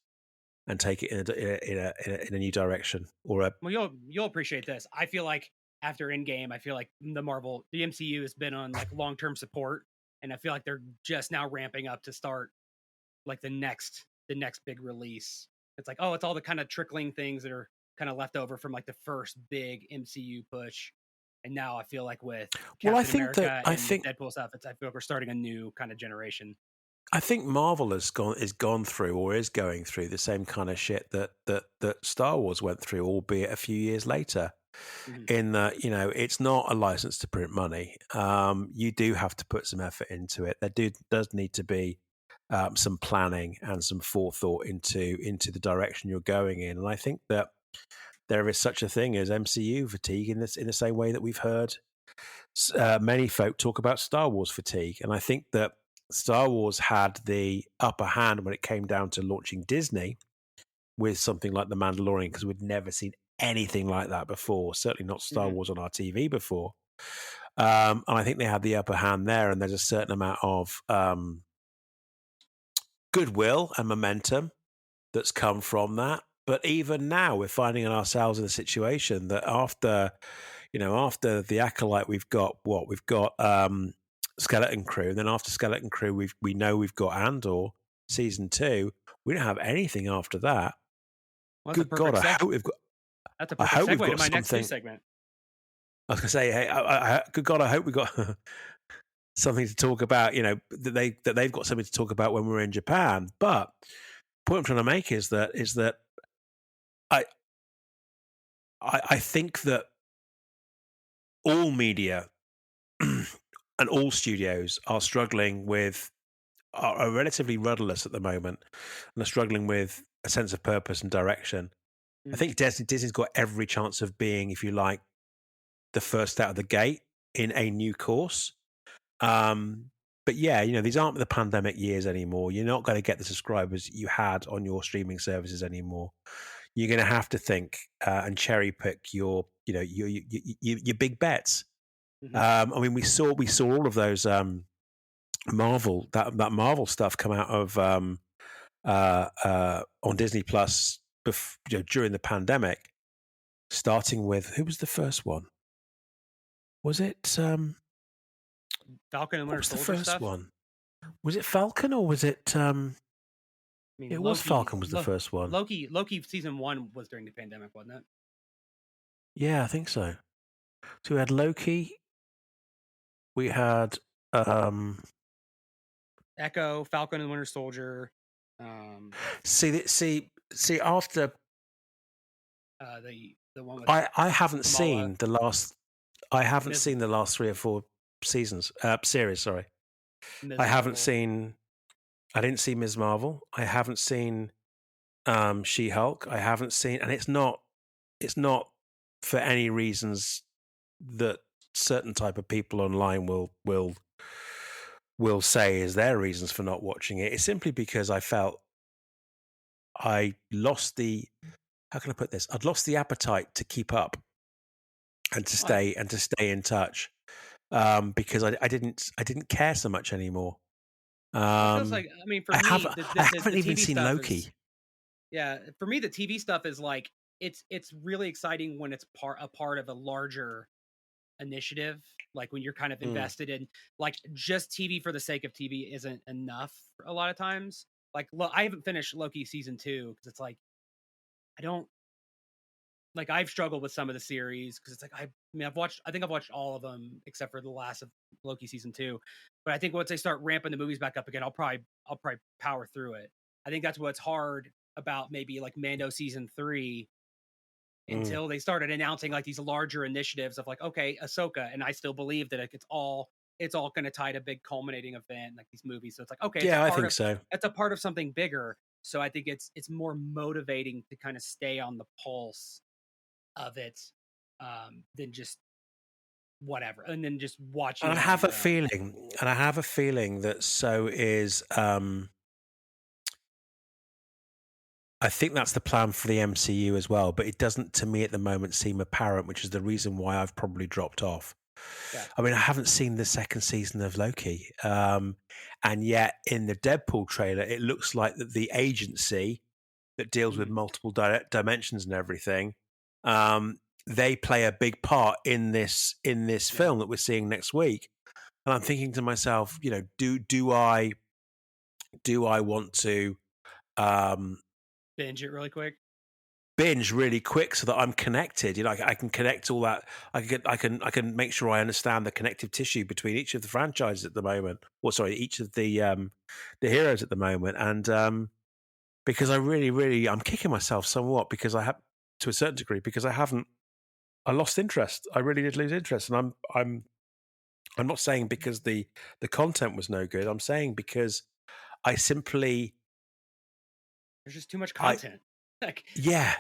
and take it in a new direction or a Well, you'll appreciate this. I feel like after Endgame, I feel like the MCU has been on like long term support, and I feel like they're just now ramping up to start like the next big release. It's like, oh, it's all the kind of trickling things that are kind of left over from like the first big MCU push, and now I feel like with well. Captain America I and the think Deadpool stuff, I feel like we're starting a new kind of generation. I think Marvel is gone through or is going through the same kind of shit that Star Wars went through, albeit a few years later. Hmm. In that, it's not a license to print money. You do have to put some effort into it. Does need to be some planning and some forethought into the direction you're going in. And I think that there is such a thing as MCU fatigue in the same way that we've heard many folk talk about Star Wars fatigue. And I think that Star Wars had the upper hand when it came down to launching Disney with something like The Mandalorian because we'd never seen anything like that before. Certainly not Star Hmm. Wars on our TV before. And I think they had the upper hand there. And there's a certain amount of goodwill and momentum that's come from that. But even now, we're finding ourselves in a situation that after the Acolyte, we've got what we've got Skeleton Crew, and then after Skeleton Crew, we know we've got Andor season 2. We don't have anything after that. Well, Good God, that's a I perfect hope we've segue to got my next news something. segment. I was gonna say, hey, good God, I hope we got something to talk about. They've got something to talk about when we're in Japan. But the point I'm trying to make is that I I think that all media and all studios are struggling with are relatively rudderless at the moment and are struggling with a sense of purpose and direction. I Mm, think Disney's got every chance of being, if you like, the first out of the gate in a new course. Um, but yeah, these aren't the pandemic years anymore. You're not going to get the subscribers you had on your streaming services anymore. You're going to have to think and cherry pick your big bets. mhm. I mean, we saw all of those Marvel that Marvel stuff come out of on Disney Plus during the pandemic. Starting with, who was the first one? Was it Falcon and what Winter was the Soldier first stuff. one? Was it Falcon or was it I mean, it was Loki, Falcon was the first one. Loki season one was during the pandemic, wasn't it? Yeah, I think so. So we had Loki, we had um Echo, Falcon and Winter Soldier, um, see after the one with I haven't Kamala, seen the last I haven't Ms. seen the last 3 or 4 seasons series, sorry. Ms. I haven't Marvel. seen I didn't see Ms. Marvel. I haven't seen She-Hulk. I haven't seen, and it's not for any reasons that certain type of people online will say is their reasons for not watching it. It's simply because I felt I lost the how can I put this? I'd lost the appetite to keep up and to Well, stay in touch because I didn't care so much anymore. it feels Um, like, I mean, for I have me, I haven't the even TV seen stuff is, Loki. yeah, for me the TV stuff is like it's really exciting when it's a part of a larger initiative, like when you're kind of Mm. invested in, like, just TV for the sake of TV isn't enough a lot of times. Like, I haven't finished Loki season 2 because it's like I don't like, I've struggled with some of the series because it's like I mean I think I've watched all of them except for the last of Loki season 2. But I think once they start ramping the movies back up again, I'll probably power through it. I think that's what's hard about maybe like Mando season 3 Mm. until they started announcing like these larger initiatives of like, okay, Ahsoka, and I still believe that it's all going to tie to big culminating event like these movies. So it's like, okay, Yeah, I think so. it's a part of something bigger. So I think it's more motivating to kind of stay on the pulse of it, than just whatever, and then just watching And I it on have a your own. feeling, that so is. I think that's the plan for the MCU as well, but it doesn't, to me, at the moment, seem apparent, which is the reason why I've probably dropped off. Yeah. I mean, I haven't seen the second season of Loki, and yet in the Deadpool trailer, it looks like that the agency that deals with Mhm. multiple dimensions and everything, they play a big part in this Yeah. film that we're seeing next week. And I'm thinking to myself, do I want to um, Binge it really quick. binge really quick so that I'm connected? I can connect all that. I can make sure I understand the connective tissue between each of the franchises at the moment, or sorry, each of the heroes at the moment, and because I really, really, I'm kicking myself somewhat because I have, to a certain degree, because I lost interest. I really did lose interest, and I'm not saying because the content was no good. I'm saying because I simply, There's just too much I content. Like, yeah,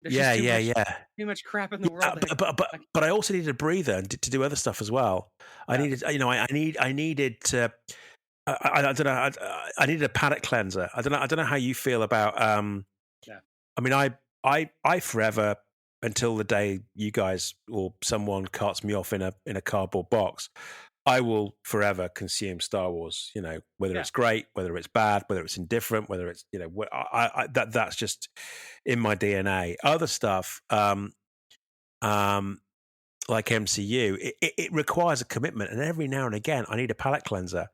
there's yeah, just yeah, yeah. too much crap in the Yeah, world. That like, but I also needed a breather and to do other stuff as well. I yeah, needed, I needed to. I don't know. I needed a palate cleanser. I don't know how you feel about. yeah, I mean, I forever, until the day you guys or someone carts me off in a cardboard box, I will forever consume Star Wars. Whether yeah. it's great, whether it's bad, whether it's indifferent, whether it's that's just in my DNA. Other stuff, um, like MCU, it requires a commitment, and every now and again, I need a palate cleanser.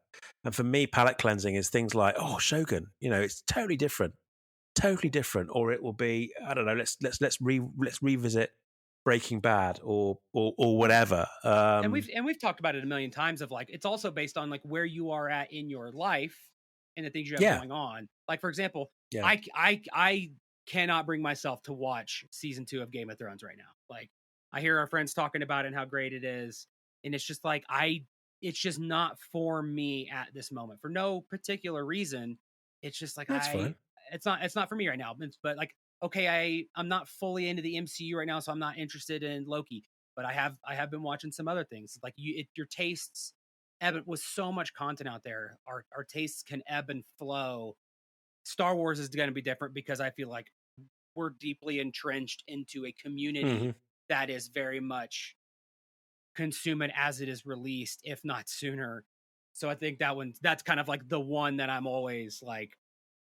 And for me, palate cleansing is things like, oh, Shogun. It's totally different, or it will be, I don't know. Let's revisit Breaking Bad or Well, whatever. and we've talked about it a million times of like it's also based on like where you are at in your life and the things you have Yeah, going on. Like, for example, yeah. I cannot bring myself to watch season 2 of Game of Thrones right now. Like, I hear our friends talking about it and how great it is, and it's just like it's just not for me at this moment for no particular reason. It's just like That's fine. it's not for me right now. But like, okay, I'm not fully into the MCU right now, so I'm not interested in Loki. But I have been watching some other things. Like your tastes ebb with so much content out there. Our tastes can ebb and flow. Star Wars is going to be different because I feel like we're deeply entrenched into a community Hmm. that is very much consuming as it is released, if not sooner. So I think that's kind of like the one that I'm always like,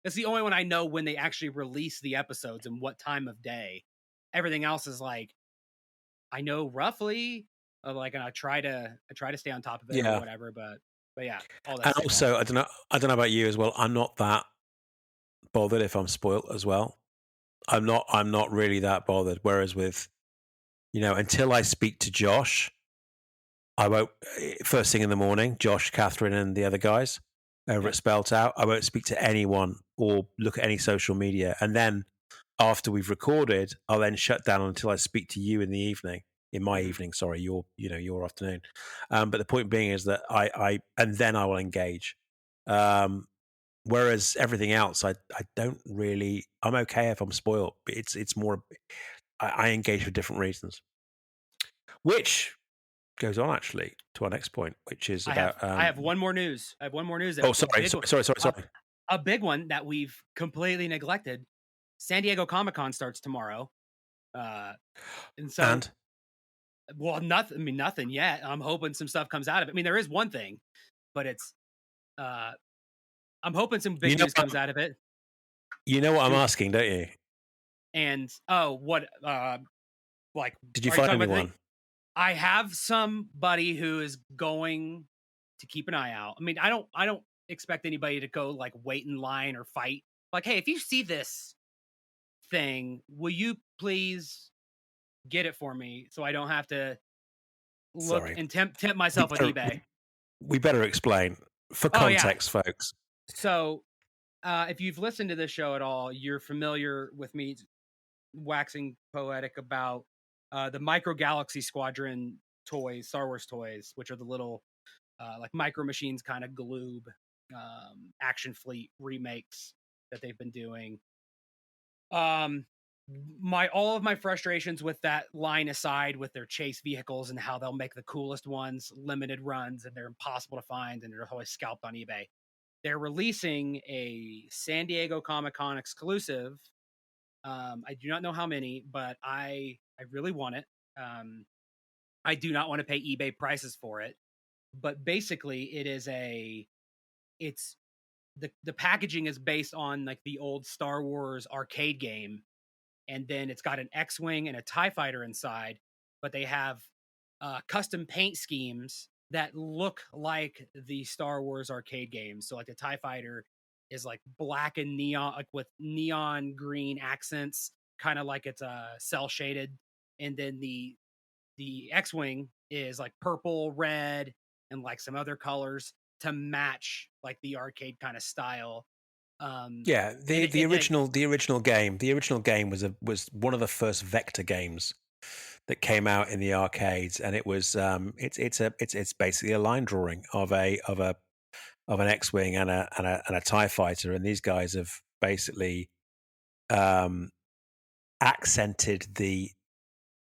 it's the only one I know when they actually release the episodes and what time of day. Everything else is like, I know roughly, like, and I try to stay on top of it or Yeah. whatever. But yeah, all that And to say that. also, I don't know about you as well. I'm not that bothered if I'm spoilt as well. I'm not really that bothered. Whereas with, until I speak to Josh, I won't, first thing in the morning, Josh, Catherine, and the other guys over Yeah. at Spelt Out, I won't speak to anyone or look at any social media. And then after we've recorded, I'll then shut down until I speak to you in the evening. In my Mhm. evening, sorry, your afternoon. But the point being is that and then I will engage. Um, Whereas everything else, I don't really. I'm okay if I'm spoiled. But it's more. I engage for different reasons, which goes on actually to our next point, which is about. I have one more news. I have one more news that Oh, a sorry, big one, a, sorry. a big one that we've completely neglected. San Diego Comic-Con starts tomorrow. Uh, and so, And well, nothing. I mean, nothing yet. I'm hoping some stuff comes out of it. I mean, there is one thing, but it's. Uh, I'm hoping some you big know, news comes out of it. you know what I'm Do asking, don't you? and oh, what? Like, Did you are you find talking about the thing? anyone? I have somebody who is going to keep an eye out. I mean, I don't expect anybody to go like wait in line or fight. Like, hey, if you see this thing, will you please get it for me so I don't have to look Sorry, and tempt we myself with better eBay. we better explain for Oh yeah. context, folks. So if you've listened to this show at all, you're familiar with me waxing poetic about the Micro Galaxy Squadron toys, Star Wars toys, which are the little like Micro Machines kind of Gloob Action Fleet remakes that they've been doing. Um, my all of my frustrations with that line aside, with their chase vehicles and how they'll make the coolest ones limited runs and they're impossible to find and they're always scalped on eBay. They're releasing a San Diego Comic Con exclusive. I do not know how many, but I really want it. I do not want to pay eBay prices for it, but basically it's the packaging is based on like the old Star Wars arcade game, and then it's got an X-wing and a TIE fighter inside, but they have custom paint schemes that look like the Star Wars arcade games. So like the TIE fighter is like black and neon, like with neon green accents, kind of like it's cell shaded, and then the X-wing is like purple, red, and like some other colors to match like the arcade kind of style. Um, Yeah, and the original game was one of the first vector games that came out in the arcades, and it was it's basically a line drawing of an X-wing and a TIE fighter, and these guys have basically um, accented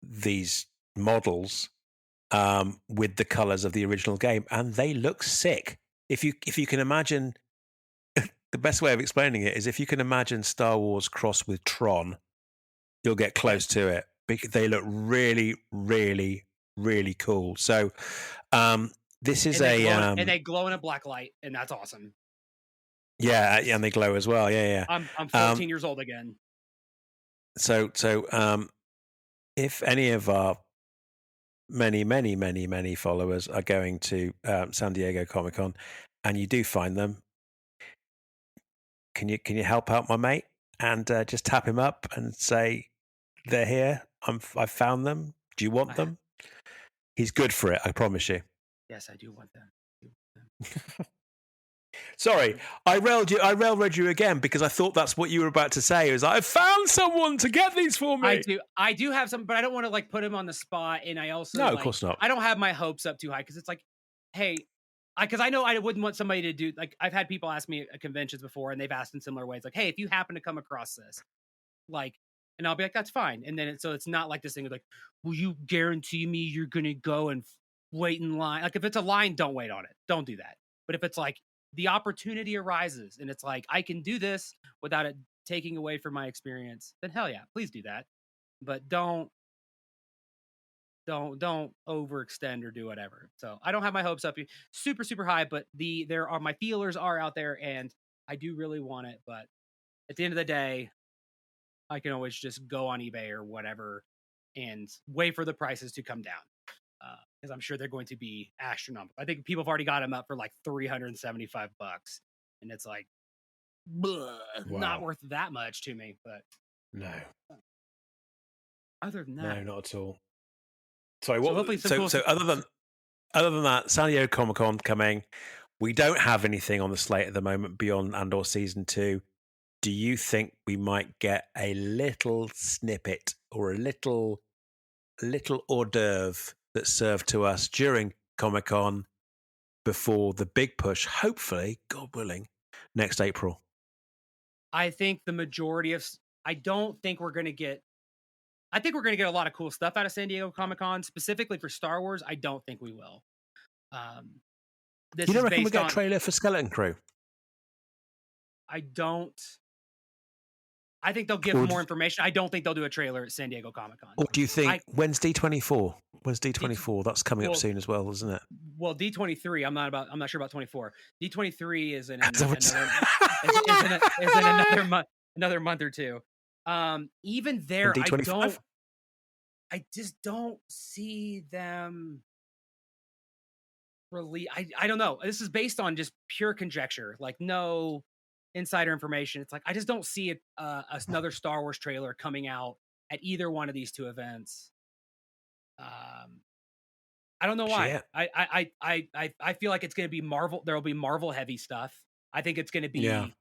these models with the colors of the original game, and they look sick. If you can imagine, the best way of explaining it is if you can imagine Star Wars crossed with Tron, you'll get okay, close to it. They look really, really, really cool. So um, this is a and they glow in a black light, and that's awesome. yeah, and they glow as well. Yeah, I'm yeah. 14 years old again. So if any of our many, many, many, many followers are going to San Diego Comic Con, and you do find them, can you help out my mate and just tap him up and say they're here? I found them. Do you want I, them? He's good for it. I promise you. yes, I do want them. Sorry, I railroaded you again because I thought that's what you were about to say. It was like, I found someone to get these for me. I do have some, but I don't want to like put him on the spot. And I also No, of course not. I don't have my hopes up too high because it's like, hey, because I know I wouldn't want somebody to do like I've had people ask me at conventions before, and they've asked in similar ways, like, hey, if you happen to come across this, like, and I'll be like, that's fine. And then so it's not like this thing of like, will you guarantee me you're gonna go and wait in line? Like, if it's a line, don't wait on it. Don't do that. But if it's like the opportunity arises and it's like I can do this without it taking away from my experience, then hell yeah, please do that. But don't overextend or do whatever. So I don't have my hopes up super, super high, but my feelers are out there and I do really want it. But at the end of the day, I can always just go on eBay or whatever and wait for the prices to come down. Because I'm sure they're going to be astronomical. I think people have already got them up for like $375, and it's like, not worth that much to me. But no, other than that, no, not at all. Sorry, what? So other than that, San Diego Comic-Con coming. We don't have anything on the slate at the moment beyond Andor Season 2. Do you think we might get a little snippet or a little hors d'oeuvre that's served to us during Comic-Con before the big push, hopefully, God willing, next April? I think the majority of I don't think we're going to get I think we're going to get a lot of cool stuff out of San Diego Comic-Con, specifically for Star Wars. I don't think we will. This You don't is reckon we based get on a trailer for Skeleton Crew? I don't. I think they'll give more information. I don't think they'll do a trailer at San Diego Comic-Con. Or do you think when's D24? When's D24? That's coming up soon as well, isn't it? Well, D23. I'm not sure about 24. D23 is in another month or two. Even there, I just don't see them release. I don't know. This is based on just pure conjecture. Like no insider information. It's like I just don't see another Star Wars trailer coming out at either one of these two events. I don't know why. I feel like it's going to be Marvel. There will be Marvel heavy stuff. I think it's going to be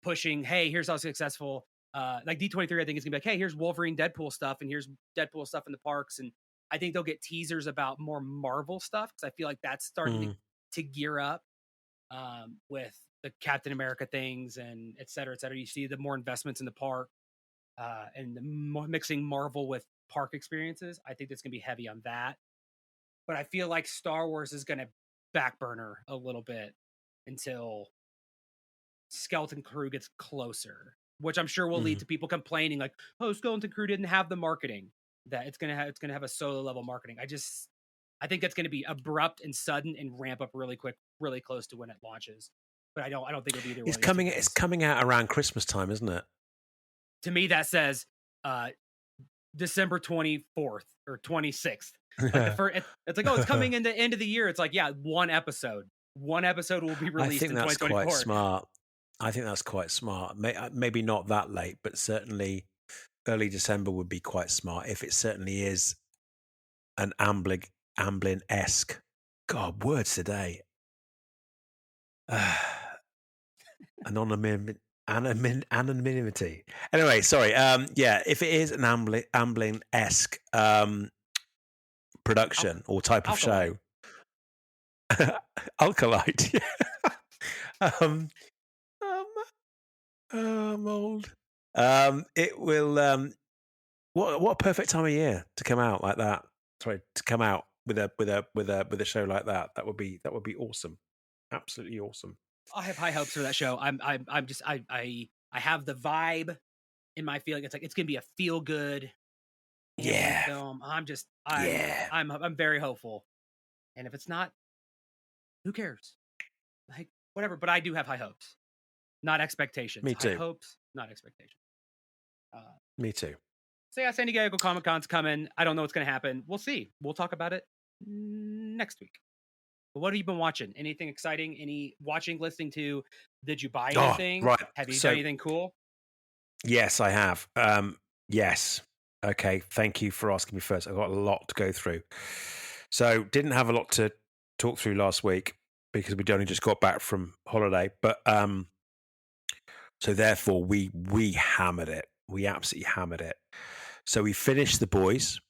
pushing. Hey, here's how successful. Like D23, I think it's gonna be like, hey, here's Wolverine, Deadpool stuff, and here's Deadpool stuff in the parks, and I think they'll get teasers about more Marvel stuff because I feel like that's starting to gear up with the Captain America things and et cetera, et cetera. You see the more investments in the park and the mixing Marvel with park experiences. I think that's gonna be heavy on that. But I feel like Star Wars is gonna back burner a little bit until Skeleton Crew gets closer, which I'm sure will lead to people complaining like, oh, Skeleton Crew didn't have the marketing that it's going to have a solo level marketing. I think that's going to be abrupt and sudden and ramp up really quick, really close to when it launches. But I don't think it'll be either. It's coming out around Christmas time, isn't it? To me, that says December 24th or 26th. Like it's like, oh, it's coming in the end of the year. It's like, yeah, one episode will be released in 2024. I think that's quite smart. I think that's quite smart. Maybe not that late, but certainly early December would be quite smart if it certainly is an Amblin-esque. God, words today. Anonymity. Anyway, sorry. If it is an Amblin-esque production or type of show. Alkalite. I'm old. It will. What a perfect time of year to come out like that. Sorry, to come out with a show like that. That would be awesome. Absolutely awesome. I have high hopes for that show. I have the vibe in my feeling. It's like it's gonna be a feel good film. I'm very hopeful. And if it's not, who cares? Like whatever. But I do have high hopes. Not expectations. Me too. High hopes, not expectations. Me too. So yeah, San Diego Comic-Con's coming. I don't know what's going to happen. We'll see. We'll talk about it next week. But what have you been watching? Anything exciting? Any watching, listening to? Did you buy anything? Right. Have you done anything cool? Yes, I have. Yes. Okay. Thank you for asking me first. I've got a lot to go through. So didn't have a lot to talk through last week. because we'd only just got back from holiday. But so therefore we hammered it. We absolutely hammered it. So we finished The Boys.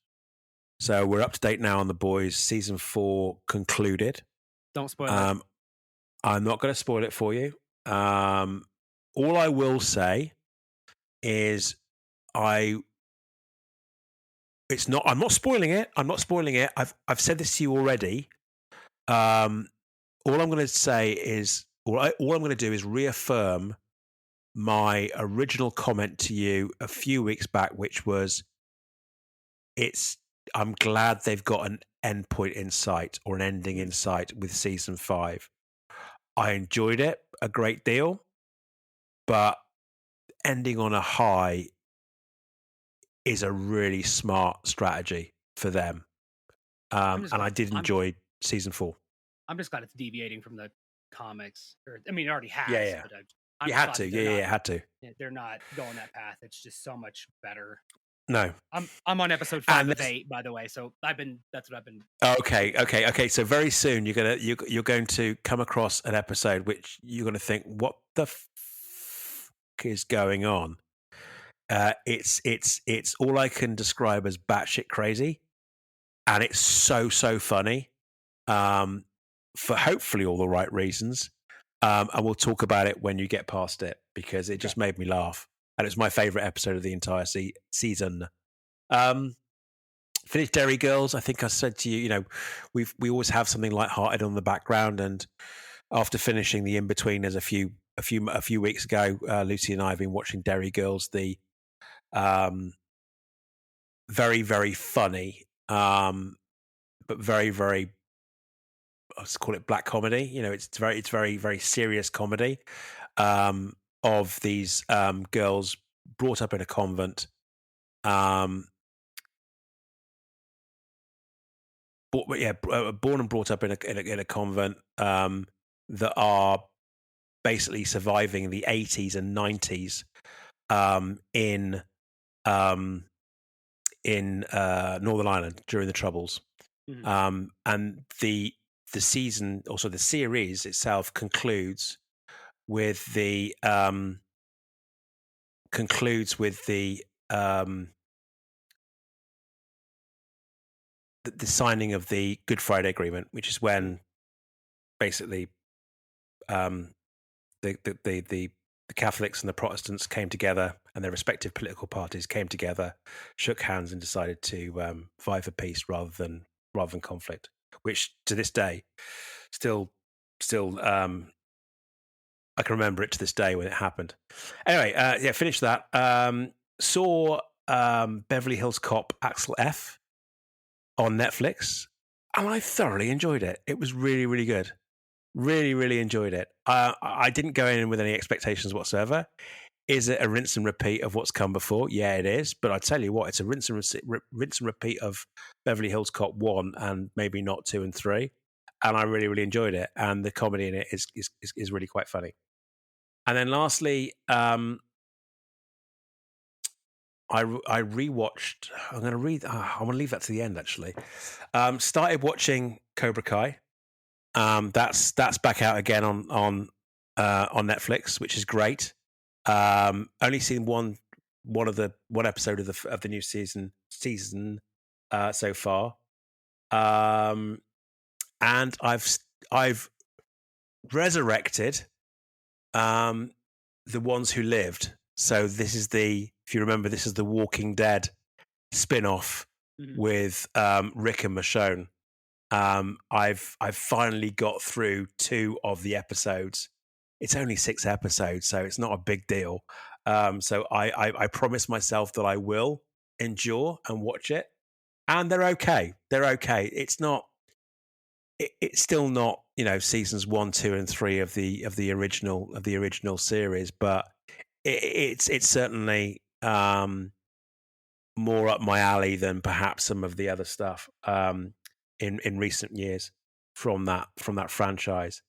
So we're up to date now on The Boys. Season 4 concluded. Don't spoil it. I'm not going to spoil it for you. All I will say is I'm not spoiling it. I'm not spoiling it. I've said this to you already. All I'm going to say is, all I'm going to do is reaffirm my original comment to you a few weeks back, which was, I'm glad they've got an end point in sight, or an ending in sight with season 5. I enjoyed it a great deal, but ending on a high is a really smart strategy for them. And I did enjoy season 4. I'm just glad it's deviating from the comics. I mean, it already has. Yeah. But You had to. Yeah, had to. They're not going that path. It's just so much better. No. I'm on episode 5 of 8, by the way. So that's what I've been. Okay. So very soon you're going to come across an episode which you're going to think, what the is going on? It's all I can describe as batshit crazy, and it's so funny. For hopefully all the right reasons. And we'll talk about it when you get past it, because it just made me laugh. And it's my favorite episode of the entire season. Finished Derry Girls. I think I said to you, we always have something lighthearted on the background. And after finishing the in-between, as a few weeks ago, Lucy and I have been watching Derry Girls, the very, very funny, but very, very, let's call it black comedy. It's very, very serious comedy of these girls brought up in a convent, born and brought up in a convent that are basically surviving the 80s and 90s in Northern Ireland during the Troubles. Mm-hmm. And the season, also the series itself, concludes with the signing of the Good Friday Agreement, which is when basically the Catholics and the Protestants came together, and their respective political parties came together, shook hands, and decided to vie for peace rather than conflict. Which to this day, still, I can remember it to this day when it happened. Anyway, finished that. Saw Beverly Hills Cop Axel F on Netflix, and I thoroughly enjoyed it. It was really, really good. Really, really enjoyed it. I didn't go in with any expectations whatsoever. Is it a rinse and repeat of what's come before? Yeah, it is. But I tell you what, it's a rinse and repeat of Beverly Hills Cop 1 and maybe not 2 and 3. And I really, really enjoyed it. And the comedy in it is really quite funny. And then lastly, I rewatched. I'm going to leave that to the end. Actually, started watching Cobra Kai. That's back out again on Netflix, which is great. Only seen one episode of the new season so far. And I've resurrected The Ones Who Lived. So this is if you remember, this is the Walking Dead spin-off with Rick and Michonne. I've finally got through 2 of the episodes. It's only 6 episodes, so it's not a big deal. So I promised myself that I will endure and watch it, and they're okay. They're okay. It's not. It's still not, seasons 1, 2, and 3 of the original series, but it's certainly more up my alley than perhaps some of the other stuff in recent years from that franchise.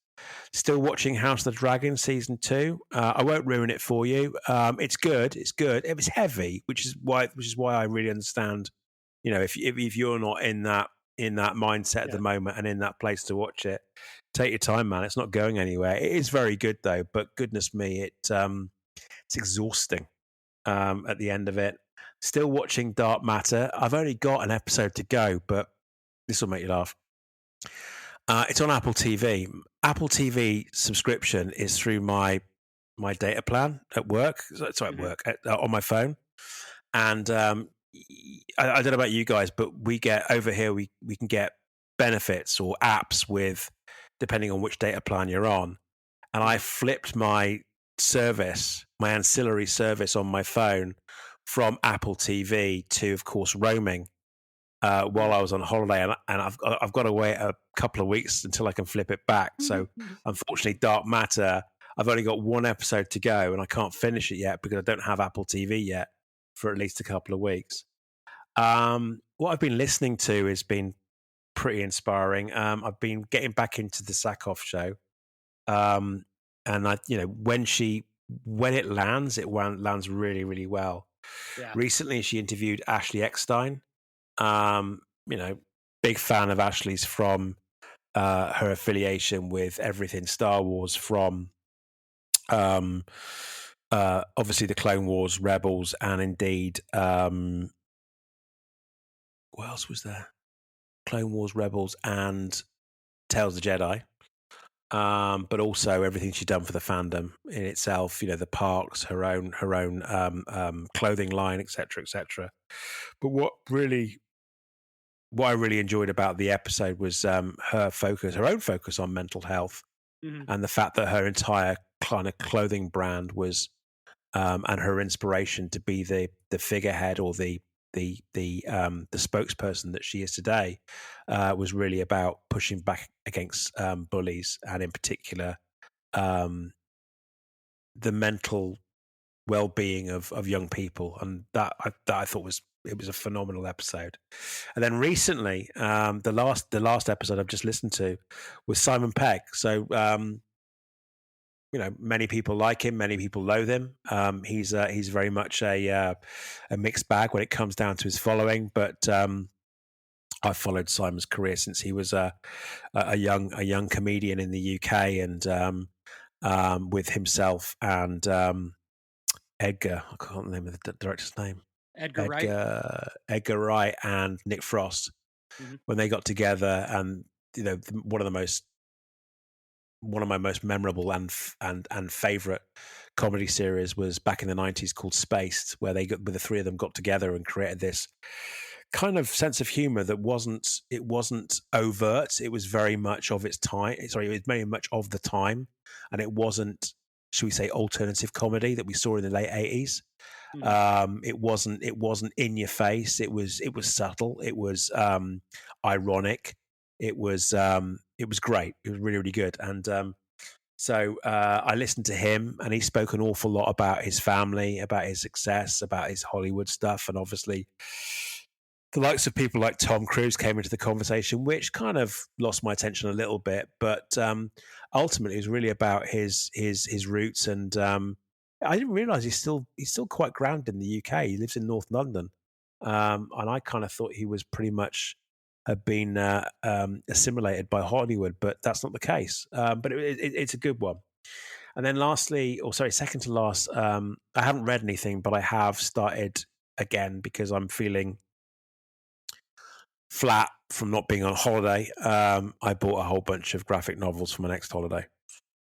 Still watching House of the Dragon season 2. I won't ruin it for you. It's good. It was heavy, which is why I really understand. If you're not in that in that mindset at Yeah. the moment and in that place to watch it. Take your time, man. It's not going anywhere. It is very good though, but goodness me, it's exhausting at the end of it. Still watching Dark Matter. I've only got an episode to go, but this will make you laugh. It's on Apple TV. Apple TV subscription is through my data plan at work. Sorry, at Mhm. work on my phone. And I don't know about you guys, but we get over here. We can get benefits or apps with depending on which data plan you're on. And I Mhm. flipped my service, my ancillary service on my phone from Apple TV to, of course, roaming while Mhm. I was on holiday, and I've got to wait a couple of weeks until I can flip it back. So, Mhm. unfortunately, Dark Matter, I've only got one episode to go, and I can't finish it yet because I don't have Apple TV yet for at least a couple of weeks. What I've been listening to has been pretty inspiring. I've been getting back into the Sackhoff show, um, and when it lands, lands really really well. Yeah. Recently, she interviewed Ashley Eckstein. Um, you know, big fan of Ashley's from her affiliation with everything Star Wars, from um, obviously the Clone Wars, Rebels, and indeed, what else was there? Clone Wars, Rebels, and Tales of the Jedi. But also everything she's done for the fandom in itself. You know, the parks, her own clothing line, etc., etc. But what I really enjoyed about the episode was her own focus on mental health, Mhm. and the fact that her entire kind of clothing brand was, and her inspiration to be the figurehead or the spokesperson that she is today, was really about pushing back against bullies, and in particular um, the mental well-being of young people, and that I thought was a phenomenal episode. And then recently, the last episode I've just listened to was Simon Pegg. So many people like him, many people loathe him. He's very much a mixed bag when it comes down to his following, but I've followed Simon's career since he was a young comedian in the UK, and with himself and Edgar. I can't remember the director's name. Edgar Wright. Edgar Wright and Nick Frost, Mhm. when they got together, and one of my most memorable and favorite comedy series was back in the 90s called Spaced, where the three of them got together and created this kind of sense of humor that wasn't overt. It was very much of its time. Sorry, it was very much of the time, and it wasn't, should we say, alternative comedy that we saw in the late 80s. Mhm. It wasn't in your face. It was subtle. It was ironic. It was great. It was really really good. And so I listened to him, and he spoke an awful lot about his family, about his success, about his Hollywood stuff, and obviously the likes of people like Tom Cruise came into the conversation, which kind of lost my attention a little bit. But ultimately, it was really about his roots, and I didn't realize he's still quite grounded in the UK. He lives in North London, and I kind of thought he was pretty much had been assimilated by Hollywood, but that's not the case. But it's a good one. And then lastly, or sorry, second to last, I haven't read anything, but I have started again because I'm feeling flat from not being on holiday. I bought a whole bunch of graphic novels for my next holiday.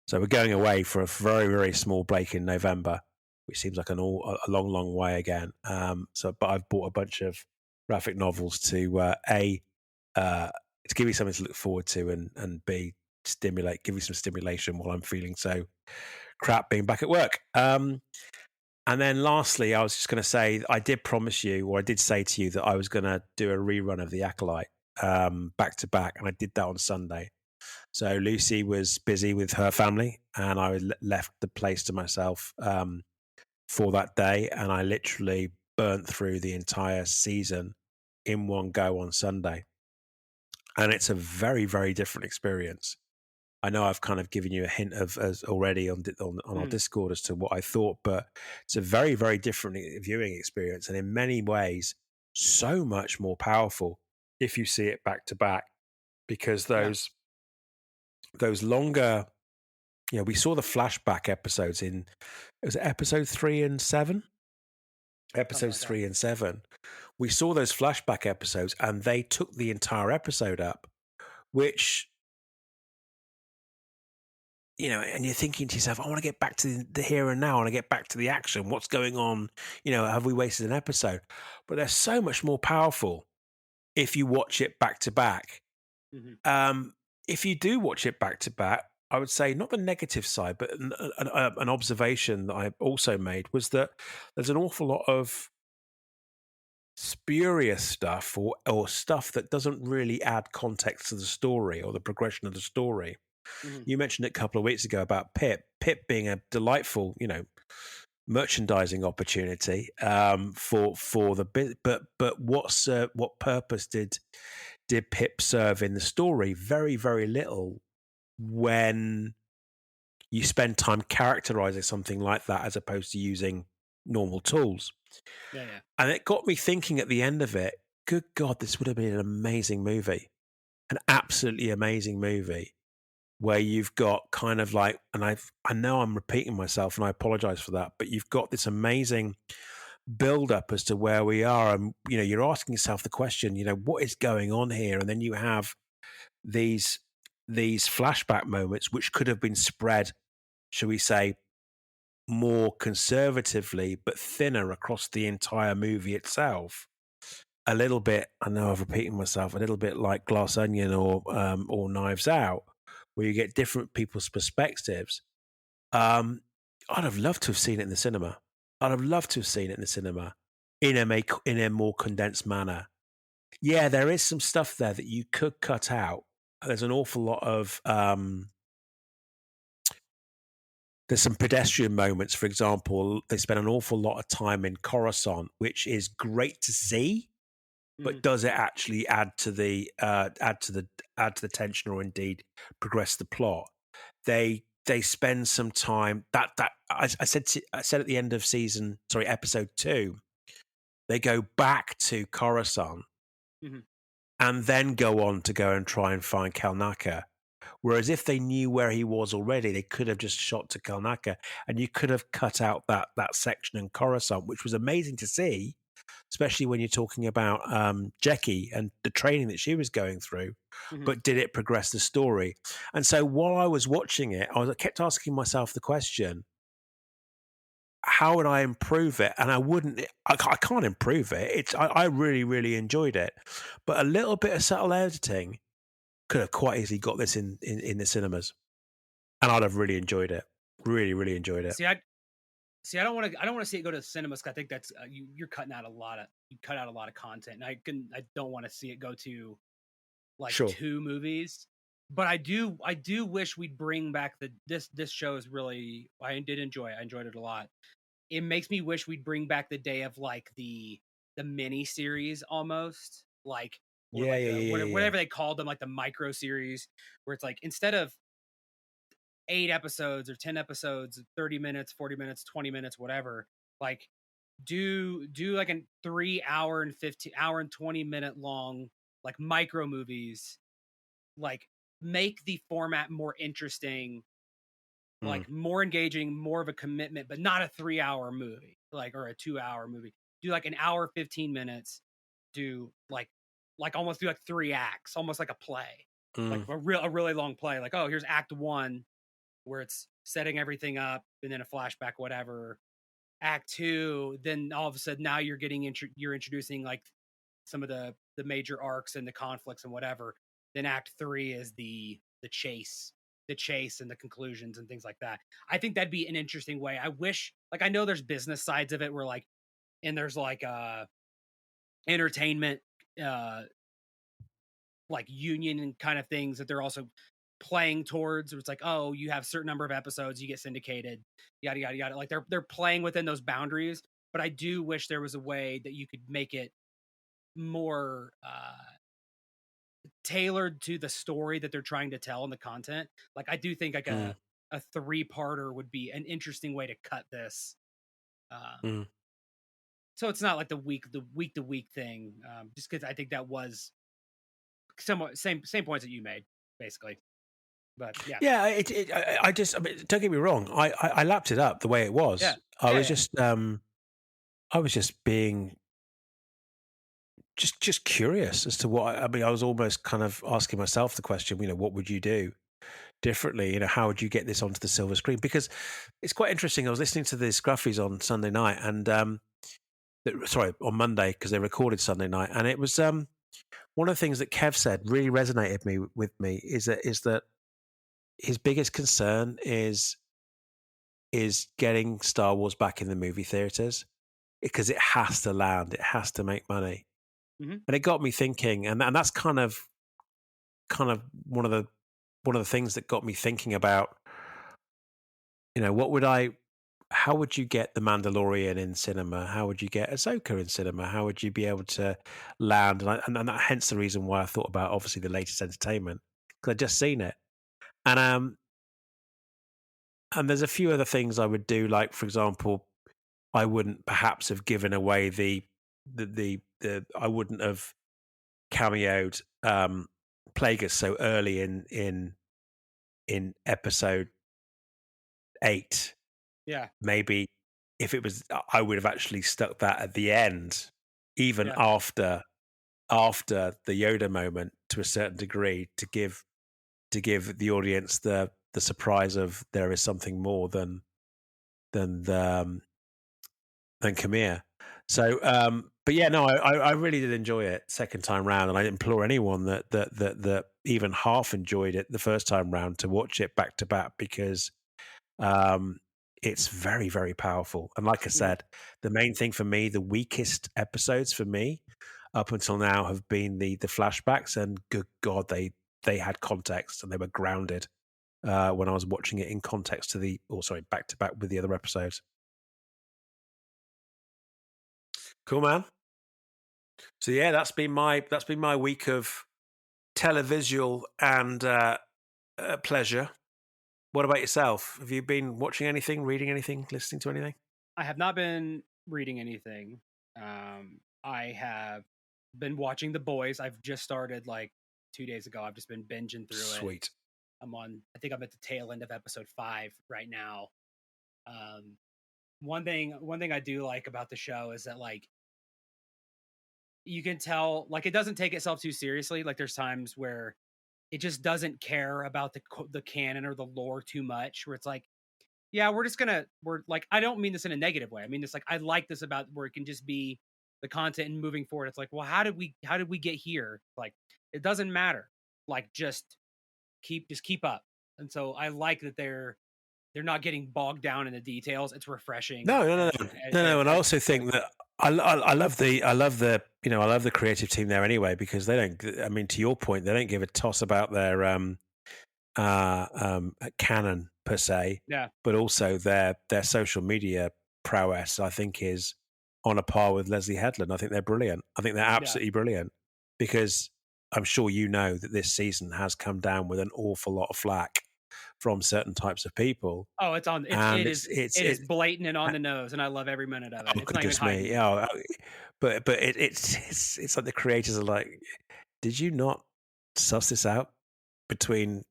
So we're going away for a very, very small break in November, which seems like a long, long way again. But I've bought a bunch of graphic novels to give me something to look forward to, and B, give me some stimulation while I'm feeling so crap being back at work. And then lastly, I was just going to say, I did promise you, or I did say to you, that I was going to do a rerun of The Acolyte back to back, and I did that on Sunday. So Lucy was busy with her family, and I left the place to myself for that day, and I literally burnt through the entire season in one go on Sunday. And it's a very, very different experience. I know I've kind of given you a hint of as already on our Mhm. Discord as to what I thought, but it's a very, very different viewing experience, and in many ways, so much more powerful. if you see it back to back, because Yeah, those longer, we saw the flashback episodes in, was it episode 3 and 7? something Episodes like that. 3 and 7. We saw those flashback episodes, and they took the entire episode up, which, and you're thinking to yourself, I want to get back to the here and now. I want to get back to the action. What's going on? Have we wasted an episode? But they're so much more powerful if you watch it back to back. Hmm. If you do watch it back to back, I would say not the negative side, but an observation that I also made was that there's an awful lot of spurious stuff or stuff that doesn't really add context to the story or the progression of the story. Hmm. You mentioned it a couple of weeks ago about Pip being a delightful, merchandising opportunity for the bit, but what purpose did Pip serve in the story? Very, very little when you spend time characterizing something like that as opposed to using normal tools. Yeah, yeah, And it got me thinking at the end of it, good God, this would have been an amazing movie, an absolutely amazing movie where you've got kind of like, and I know I'm repeating myself and I apologize for that, but you've got this amazing build up as to where we are. And, you're asking yourself the question, what is going on here? And then you have these, these flashback moments, which could have been spread, shall we say, more conservatively, but thinner across the entire movie itself. A little bit, I know I'm repeating myself, a little bit like Glass Onion or Knives Out, where you get different people's perspectives. Um, I'd have loved to have seen it in the cinema. I'd have loved to have seen it in the cinema in a more condensed manner. Yeah, there is some stuff there that you could cut out. There's an awful lot of there's some pedestrian moments. For example, they spend an awful lot of time in Coruscant, which is great to see, hmm but does it actually add to the tension or indeed progress the plot? They spend some time that I said at the end of episode 2, they go back to Coruscant hmm and then go on to go and try and find Kalnaka. Whereas if they knew where he was already, they could have just shot to Kalnaka, and you could have cut out that section in Coruscant, which was amazing to see, especially when you're talking about Jackie and the training that she was going through. hmm But did it progress the story? And so while I was watching it, I kept asking myself the question: how would I improve it? And I wouldn't. I can't improve it. I really really enjoyed it, but a little bit of subtle editing could have quite easily got this in the cinemas, and I'd have really enjoyed it. Really really enjoyed it. See, I don't want to. I don't want to see it go to the cinemas. 'Cause I think that's you're cutting out a lot of you cut out a lot of content. And I don't want to see it go to like Sure. two movies. But I do wish we'd bring back this show is really I did enjoy it. I enjoyed it a lot. It makes me wish we'd bring back the day of like the mini series almost like or Yeah like yeah the yeah yeah whatever they called them like the micro series where it's like instead of 8 episodes or 10 episodes, 30 minutes, 40 minutes, 20 minutes, whatever. Like do like a 3 hour and 15 hour and 20 minute long like micro movies. Like make the format more interesting, yeah. Mm, like more engaging, more of a commitment, but not a 3 hour movie, like or a 2 hour movie. Do like an hour, 15 minutes, do like almost do like 3 acts, almost like a play. Like mm, a really long play. Like, oh, here's act one where it's setting everything up and then a flashback, whatever. Act two, then all of a sudden now you're you're introducing like some of the major arcs and the conflicts and whatever. Then act three is the chase and the conclusions and things like that. I think that'd be an interesting way. I wish like I know there's business sides of it where like and there's like entertainment uh like union and kind of things that they're also playing towards. It's like, oh, you have a certain number of episodes, you get syndicated, yada yada yada. Like they're playing within those boundaries. But I do wish there was a way that you could make it more tailored to the story that they're trying to tell and the content. Like I do think like mm, a three-parter would be an interesting way to cut this. Um, mm. so it's not like the week to week thing. Just because I think that was somewhat same points that you made, basically. But yeah, Yeah, I just, I mean, don't get me wrong. I lapped it up the way it yeah, was. yeah, yeah. I was just being just curious as to what I mean. I was almost kind of asking myself the question, what would you do differently? How would you get this onto the silver screen? Because it's quite interesting. I was listening to the Scruffies on Sunday night, and sorry, on Monday, because they recorded Sunday night, and it was one of the things that Kev said really resonated with me is that his biggest concern is getting Star Wars back in the movie theaters because it has to land, it has to make money, Hmm. and it got me thinking, and that's kind of one of the things that got me thinking about, what would I, how would you get the Mandalorian in cinema? How would you get Ahsoka in cinema? How would you be able to land? And that, hence the reason why I thought about obviously the latest entertainment because I'd just seen it, and there's a few other things I would do, like for example, I wouldn't perhaps have given away the I wouldn't have cameoed Plagueis so early in episode 8. Yeah, Maybe if it was, I would have actually stuck that at the end, even yeah. after the Yoda moment to a certain degree, to give the audience the surprise of there is something more than the, than Khmer. So, but yeah, no, I really did enjoy it second time round, and I implore anyone that even half enjoyed it the first time round to watch it back to back because um, it's very, very powerful. And like I Hmm. said, the main thing for me, the weakest episodes for me up until now have been the flashbacks, and good God, they had context and they were grounded when I was watching it in context to back to back with the other episodes. Cool, man. So yeah, that's been my week of televisual and pleasure. What about yourself? Have you been watching anything, reading anything, listening to anything? I have not been reading anything. I have been watching The Boys. I've just started like 2 days ago. I've just been binging through it. Sweet. I think I'm at the tail end of episode 5 right now. Um, one thing I do like about the show is that like you can tell like it doesn't take itself too seriously. Like there's times where it just doesn't care about the canon or the lore too much. Where it's like, yeah, we're like, I don't mean this in a negative way. I mean this like I like this about where it can just be the content and moving forward. It's like, well, how did we get here? Like it doesn't matter. Like just keep up. And so I like that they're not getting bogged down in the details. It's refreshing. No, no, no, no, no, no. And I also Like, think that I love the creative team there anyway because they don't. I mean, to your point, they don't give a toss about their canon per se, yeah, but also their social media prowess. I think is on a par with Leslie Headland. I think they're brilliant. I think they're yeah. absolutely brilliant because I'm sure you know that this season has come down with an awful lot of flack from certain types of people, Oh, and it is blatant and on the nose, and I love every minute of it. oh It's not even goodness hiding me, it. yeah. But it's like the creators are like, did you not suss this out between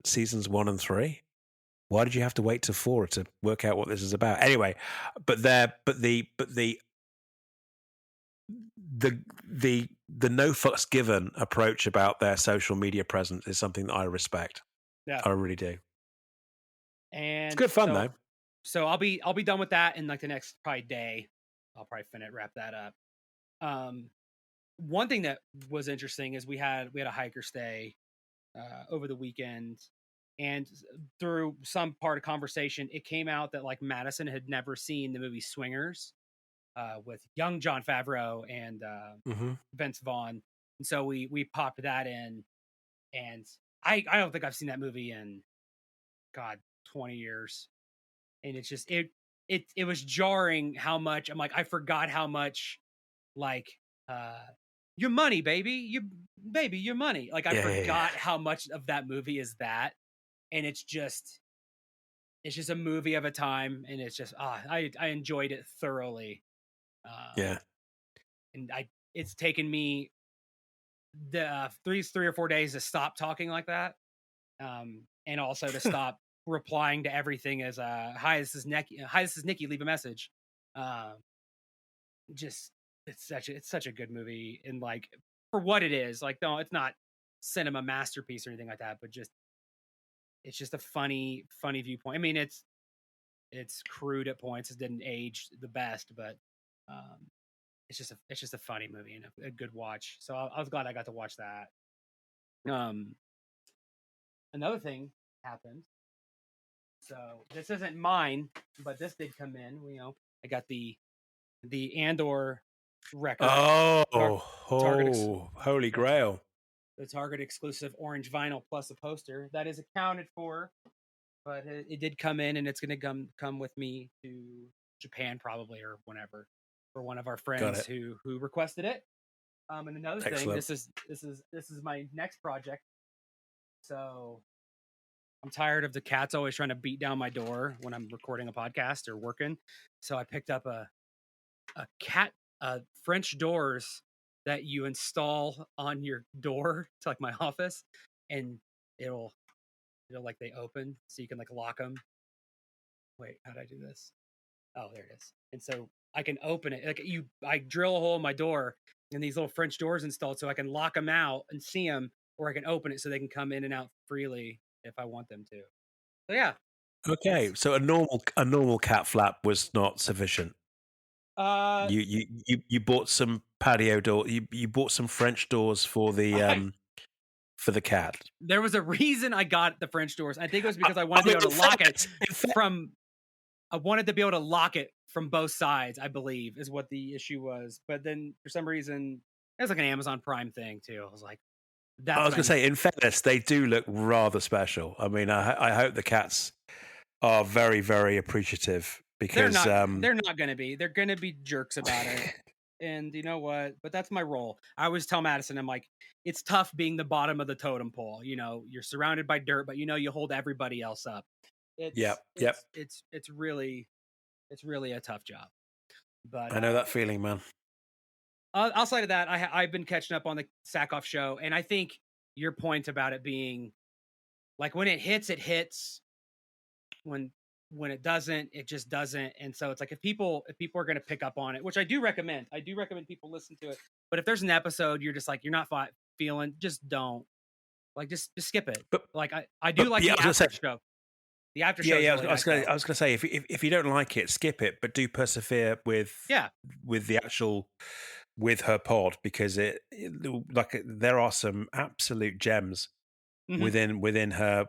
seasons 1 and 3? Why did you have to wait to 4 to work out what this is about? Anyway, but the the no fucks given approach about their social media presence is something that I respect. Yeah. I really do. It's And good fun though. so I'll be done with that in like the next probably day. I'll probably wrap that up. Um, one thing that was interesting is we had a hiker stay over the weekend, and through some part of conversation, it came out that like Madison had never seen the movie Swingers with young John Favreau and Hmm. Vince Vaughn, and so we popped that in, and I don't think I've seen that movie in God 20 years, and it's just it was jarring how much I'm like I forgot how much like uh your money baby your money, like I Yeah, yeah, yeah. forgot how much of that movie is that, and it's just a movie of a time, and it's just I enjoyed it thoroughly. um Yeah. and I it's taken me the 3 or 4 days to stop talking like that, and also to stop replying to everything as "Hi, this is Nikki. Hi, this is Nikki. Leave a message." Um, just it's such a good movie, and like for what it is, like no, it's not cinema masterpiece or anything like that, but just it's just a funny viewpoint. I mean, it's crude at points. It didn't age the best, but um, it's just a funny movie and a good watch. So I was glad I got to watch that. Um, Another thing happened. So this isn't mine, but this did come in. You know, I got the Andor record, Oh, Tar- Target, holy the, grail. the Target exclusive orange vinyl plus a poster that is accounted for, but it did come in, and it's going to come with me to Japan probably or whenever for one of our Got friends it. who requested it. And another thing, Excellent. this is my next project. So I'm tired of the cats always trying to beat down my door when I'm recording a podcast or working. So I picked up a cat French doors that you install on your door to like my office, and it'll like they open so you can like lock them. Wait, how did I do this? Oh, there it is. And so I can open it. Like I drill a hole in my door, and these little French doors installed, so I can lock them out and see them, or I can open it so they can come in and out freely if I want them to. So yeah, Okay, it's so a normal cat flap was not sufficient. uh, You bought some patio door. You bought some French doors I for the cat. there was a reason I got the French doors. I think it was I, because I I wanted to be mean, able to lock it in fact, from. I wanted to be able to lock it from both sides. I believe is what the issue was. But then for some reason, it was like an Amazon Prime thing too. I was like, I that's was what I going to need. say, in fairness, they do look rather special. I mean, I hope the cats are very, very appreciative They're because not. They're not going to be. They're going to be jerks about it. And you know what? But that's my role. I always tell Madison, I'm like, it's tough being the bottom of the totem pole. You know, you're surrounded by dirt, but you know you hold everybody else up. yep, It's yep. it's it's it's really it's really a tough job. But I know that feeling, man. outside of that, I've been catching up on the Sackhoff show, and I think your point about it being like when it hits. When it doesn't, it just doesn't. And so it's like if people are going to pick up on it, which I do recommend people listen to it. But if there's an episode you're just like you're not feeling, just don't like just skip it. But Like I do but like yeah, I the was going to say, after show. The after yeah, show is yeah. really nice though. I was going to say, if you don't like it, skip it, but do persevere Yeah. with the actual with her pod because like there are some absolute gems Hmm. within her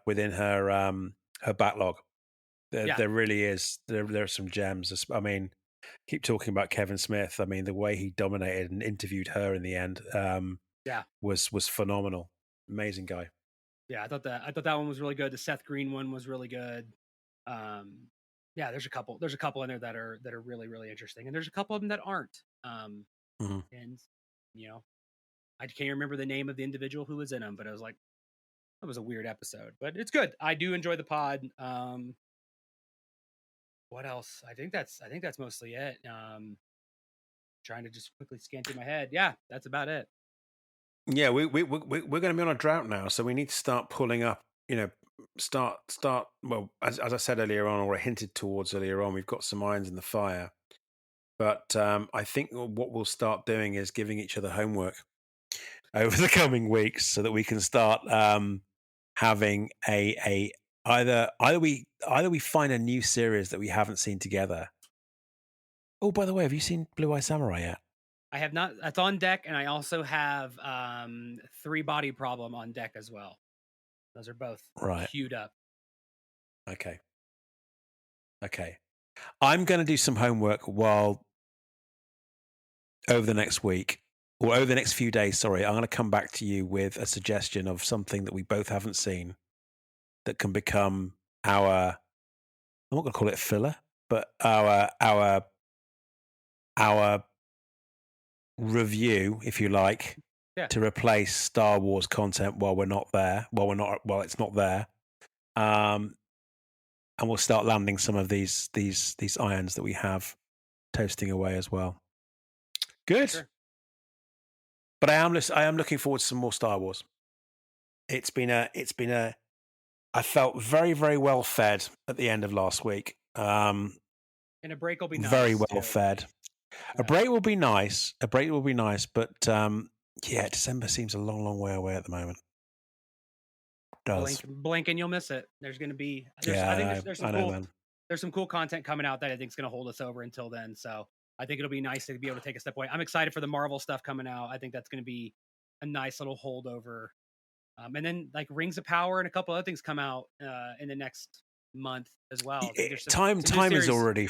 backlog. Yeah. There really is. There are some gems. I mean, keep talking about Kevin Smith. I mean, the way he dominated and interviewed her in the end Yeah. was phenomenal. Amazing guy. Yeah. I thought that one was really good. The Seth Green one was really good. Um, yeah, there's a couple in there that are really, really interesting. And there's a couple of them that aren't. Mhm. And you know, I can't remember the name of the individual who was in them, but I was like, that was a weird episode, but it's good. I do enjoy the pod. What else? I think that's mostly it. Trying to just quickly scan through my head. Yeah, that's about it. Yeah, we're going to be on a drought now, so we need to start pulling up. Start. Well, as I said earlier on, or I hinted towards earlier on, we've got some irons in the fire. But I think what we'll start doing is giving each other homework over the coming weeks, so that we can start having a either we find a new series that we haven't seen together. Oh, by the way, have you seen Blue Eye Samurai yet? I have not. That's on deck, and I also have Three Body Problem on deck as well. Those are both Right. queued up. Okay. Okay. I'm going to do some homework while over the next week or over the next few days. Sorry, I'm going to come back to you with a suggestion of something that we both haven't seen that can become our. I'm not going to call it filler, but our review, if you like, Yeah, to replace Star Wars content while we're not there, while it's not there, um, and we'll start landing some of these irons that we have toasting away as well. for Good. sure. But I am looking forward to some more Star Wars. It's been a. I felt very, very well fed at the end of last week. And a break will be Very nice well too. fed. A break will be nice. A break will be nice, but yeah, December seems a long, long way away at the moment. Does. Blink and you'll miss it. There's going to be I think Yeah, there's some I know, cool man. there's some cool content coming out that I think is going to hold us over until then. So I think it'll be nice to be able to take a step away. I'm excited for the Marvel stuff coming out. I think that's going to be a nice little holdover. And then like Rings of Power and a couple other things come out in the next month as well. I think there's some new Time is series. already.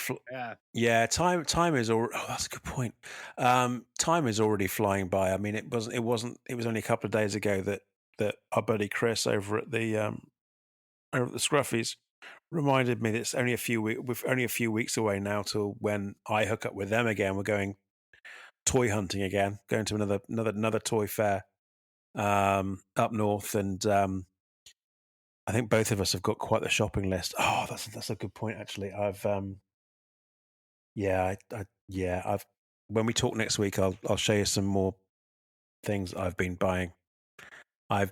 Yeah, time is already. Oh, that's a good point. Time is already flying by. I mean, it wasn't. It was only a couple of days ago that our buddy Chris over at the Scruffies reminded me that it's only we're only a few weeks away now till when I hook up with them again. We're going toy hunting again, going to another toy fair up north, and I think both of us have got quite the shopping list. Oh, that's a good point actually. I've when we talk next week, I'll show you some more things I've been buying. I'm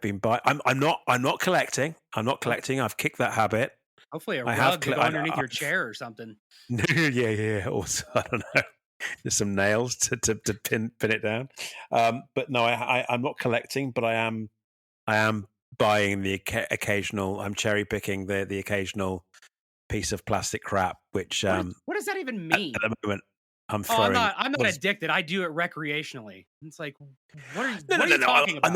not collecting. I'm not collecting. I've kicked that habit. hopefully a I have rug to go underneath your chair or something. yeah. Also, I don't know. There's some nails to pin it down. But no, I'm not collecting, but I am buying the occasional. I'm cherry picking the occasional piece of plastic crap, which What does that even mean? at the moment I'm Oh, throwing. I'm not addicted. I do it recreationally. It's like, what are you, No, what are you talking about? I'm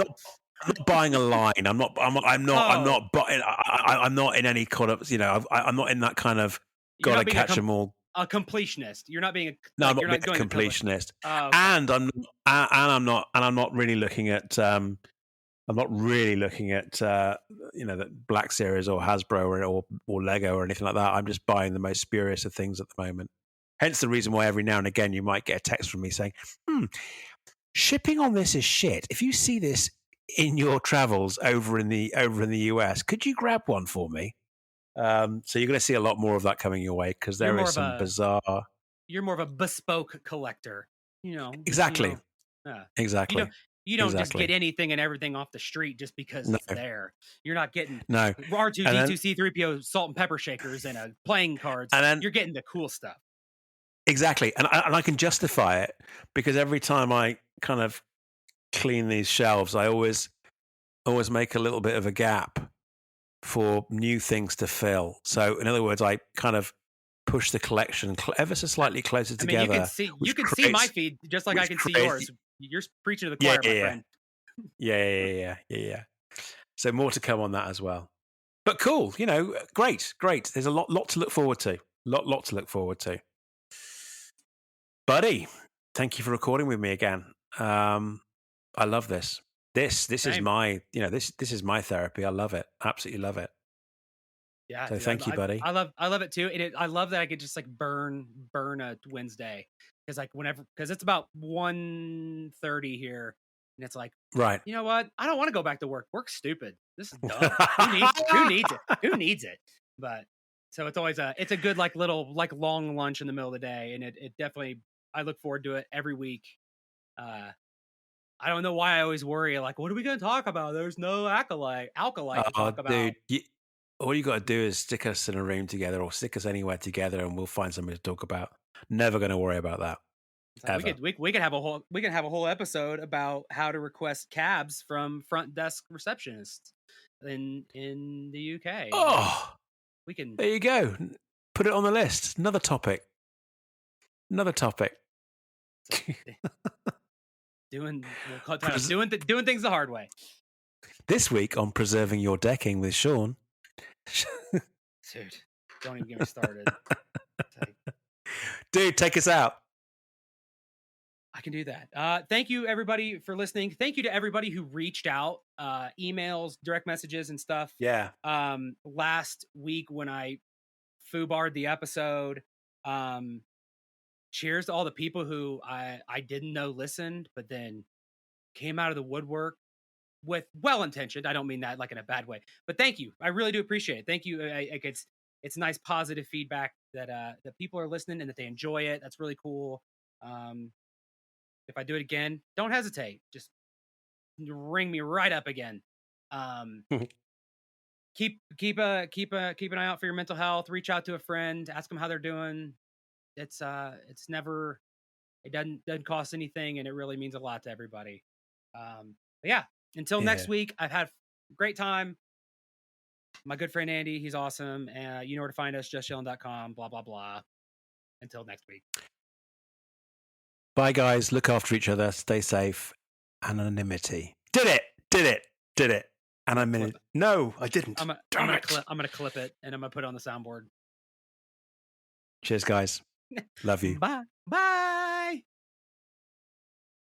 not buying a line. I'm not buying. I'm not in any kind of. I'm not in that kind of. You're Gotta not being catch them all. a completionist. You're not being a No, I'm you're not not being a going completionist, oh, okay. and I'm not really looking at. I'm not really looking at that Black Series or Hasbro or Lego or anything like that. I'm just buying the most spurious of things at the moment. Hence the reason why every now and again you might get a text from me saying, shipping on this is shit. If you see this in your travels over in the US, could you grab one for me? So you're going to see a lot more of that coming your way because there is some bizarre. You're more of a bespoke collector, Exactly. Yeah. Exactly. You don't just get anything and everything off the street just because it's there. You're not getting R2D2 C3PO salt and pepper shakers and playing cards. And then you're getting the cool stuff. Exactly, and I can justify it because every time I kind of clean these shelves, I always make a little bit of a gap for new things to fill. So, in other words, I kind of push the collection ever so slightly closer together. You can see my feed just like I can see yours. You're preaching to the choir, my friend. Yeah. So more to come on that as well. But cool, great. There's a lot to look forward to. Lot to look forward to. Buddy, thank you for recording with me again. I love this. This is my, this is my therapy. I love it. Absolutely love it. Yeah. So thank you, buddy. I love it too. And I love that I could just like burn a Wednesday because it's about 1:30 here, and it's like, right. You know what? I don't want to go back to work. Work's stupid. This is dumb. Who needs it? Who needs it? But so it's always it's a good little long lunch in the middle of the day, and it definitely, I look forward to it every week. I don't know why I always worry what are we going to talk about? There's no alkali to talk about. Dude, all you got to do is stick us in a room together or stick us anywhere together, and we'll find something to talk about. Never going to worry about that. We could have a whole episode about how to request cabs from front desk receptionists in the UK. Oh, we can. There you go. Put it on the list. Another topic. Doing things the hard way. This week on Preserving Your Decking with Sean. Dude, don't even get me started. Dude, take us out. I can do that. Thank you, everybody, for listening. Thank you to everybody who reached out, emails, direct messages, and stuff. Yeah. Last week when I foobarred the episode, cheers to all the people who I didn't know listened, but then came out of the woodwork with well-intentioned. I don't mean that in a bad way, but thank you. I really do appreciate it. Thank you. It's nice, positive feedback that people are listening and that they enjoy it. That's really cool. If I do it again, don't hesitate. Just ring me right up again. Um, keep an eye out for your mental health. Reach out to a friend, ask them how they're doing. It's never, it doesn't cost anything, and it really means a lot to everybody. But yeah, until next Yeah. week, I've had a great time. My good friend Andy, he's awesome. You know where to find us, justchillin.com, blah blah blah. Until next week. Bye, guys. Look after each other. Stay safe. Anonymity. Did it. Anonymity. No, I didn't. I'm gonna clip it, and I'm gonna put it on the soundboard. Cheers, guys. Love you. Bye.